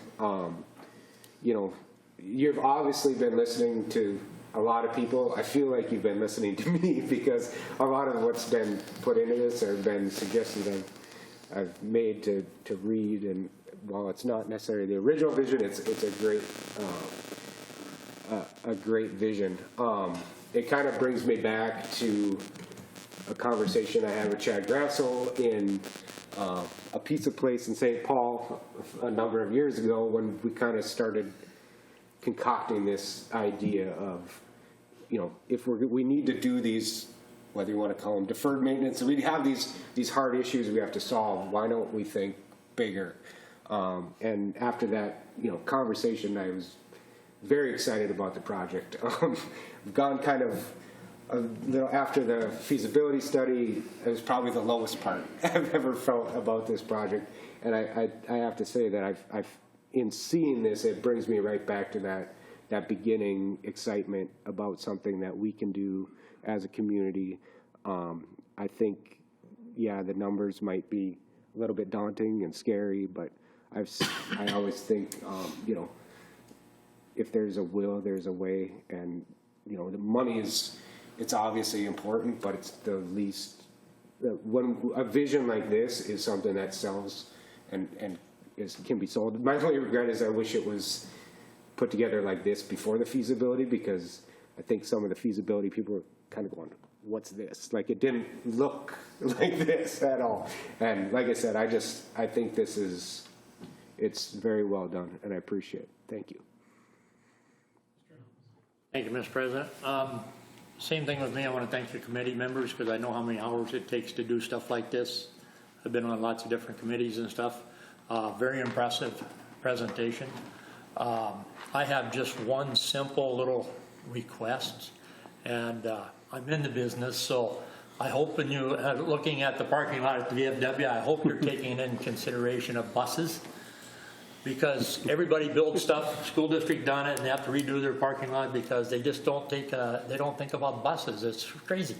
You know, you've obviously been listening to a lot of people. I feel like you've been listening to me because a lot of what's been put into this or been suggested I've made to read, and while it's not necessarily the original vision, it's a great vision. It kind of brings me back to a conversation I had with Chad Grassel in a pizza place in St. Paul a number of years ago when we kind of started concocting this idea of, you know, if we need to do these, whether you want to call them deferred maintenance, we have these hard issues we have to solve. Why don't we think bigger? And after that, you know, conversation, I was very excited about the project. I've gone kind of a little after the feasibility study. It was probably the lowest part I've ever felt about this project, and I have to say that I've in seeing this, it brings me right back to that beginning excitement about something that we can do as a community. I think, yeah, the numbers might be a little bit daunting and scary, but I always think, you know, if there's a will, there's a way, and you know, the money it's obviously important, but it's the least. When a vision like this is something that sells and can be sold. My only regret is I wish it was put together like this before the feasibility, because I think some of the feasibility people were kind of going, what's this? Like, it didn't look like this at all. And like I said, I think it's very well done, and I appreciate it. Thank you. Thank you, Mr. President. Same thing with me. I want to thank the committee members because I know how many hours it takes to do stuff like this. I've been on lots of different committees and stuff. Very impressive presentation. I have just one simple little request, and I'm in the business, so I hope when you are looking at the parking lot at the VFW, I hope you're taking in consideration of buses, because everybody builds stuff, school district done it, and they have to redo their parking lot because they just don't think about buses. It's crazy.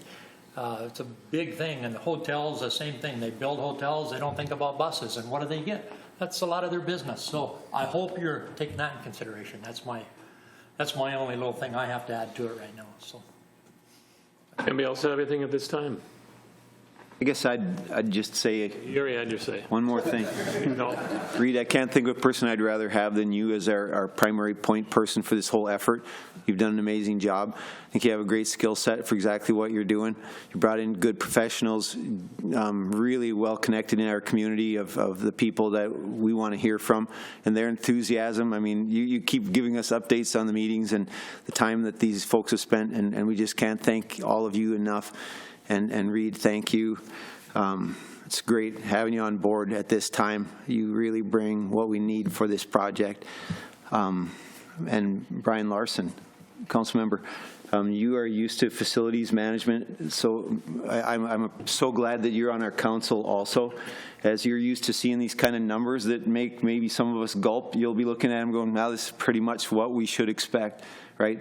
It's a big thing, and the hotels, the same thing. They build hotels, they don't think about buses, and what do they get? That's a lot of their business. So I hope you're taking that in consideration. That's my only little thing I have to add to it right now. So. Anybody else have anything at this time? I guess I'd just say. You already had your say. One more thing. No. Reid, I can't think of a person I'd rather have than you as our primary point person for this whole effort. You've done an amazing job. I think you have a great skill set for exactly what you're doing. You brought in good professionals, really well connected in our community of the people that we want to hear from, and their enthusiasm. I mean, you keep giving us updates on the meetings and the time that these folks have spent, and we just can't thank all of you enough. And Reid, thank you. It's great having you on board at this time. You really bring what we need for this project. And Brian Larson, council member, you are used to facilities management, so I'm so glad that you're on our council also. As you're used to seeing these kind of numbers that make maybe some of us gulp, you'll be looking at them going, now this is pretty much what we should expect, right?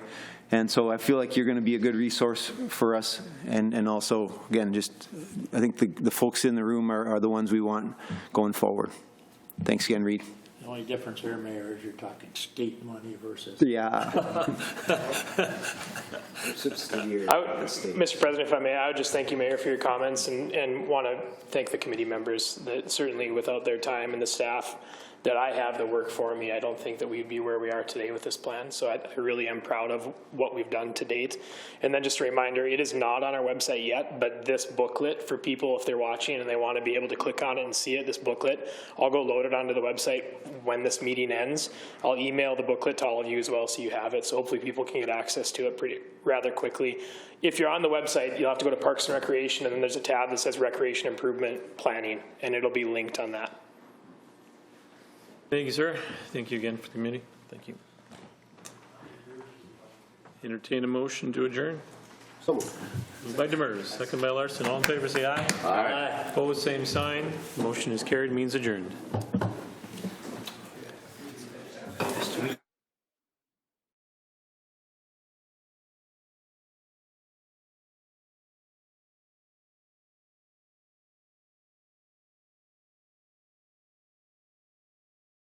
And so I feel like you're going to be a good resource for us. And also, again, just I think the folks in the room are the ones we want going forward. Thanks again, Reid. The only difference here, Mayor, is you're talking state money versus. Yeah. Mr. President, if I may, I would just thank you, Mayor, for your comments and want to thank the committee members that certainly without their time and the staff that I have that work for me, I don't think that we'd be where we are today with this plan. So I really am proud of what we've done to date. And then just a reminder, it is not on our website yet, but this booklet for people, if they're watching and they want to be able to click on it and see it, this booklet, I'll go load it onto the website when this meeting ends. I'll email the booklet to all of you as well so you have it. So hopefully people can get access to it rather quickly. If you're on the website, you'll have to go to Parks and Recreation, and then there's a tab that says Recreation Improvement Planning, and it'll be linked on that. Thank you, sir. Thank you again for the committee. Thank you. Entertain a motion to adjourn. So moved. Moved by Demers, second by Larson. All in favor, say aye. Aye. Opposed, same sign. Motion is carried, means adjourned.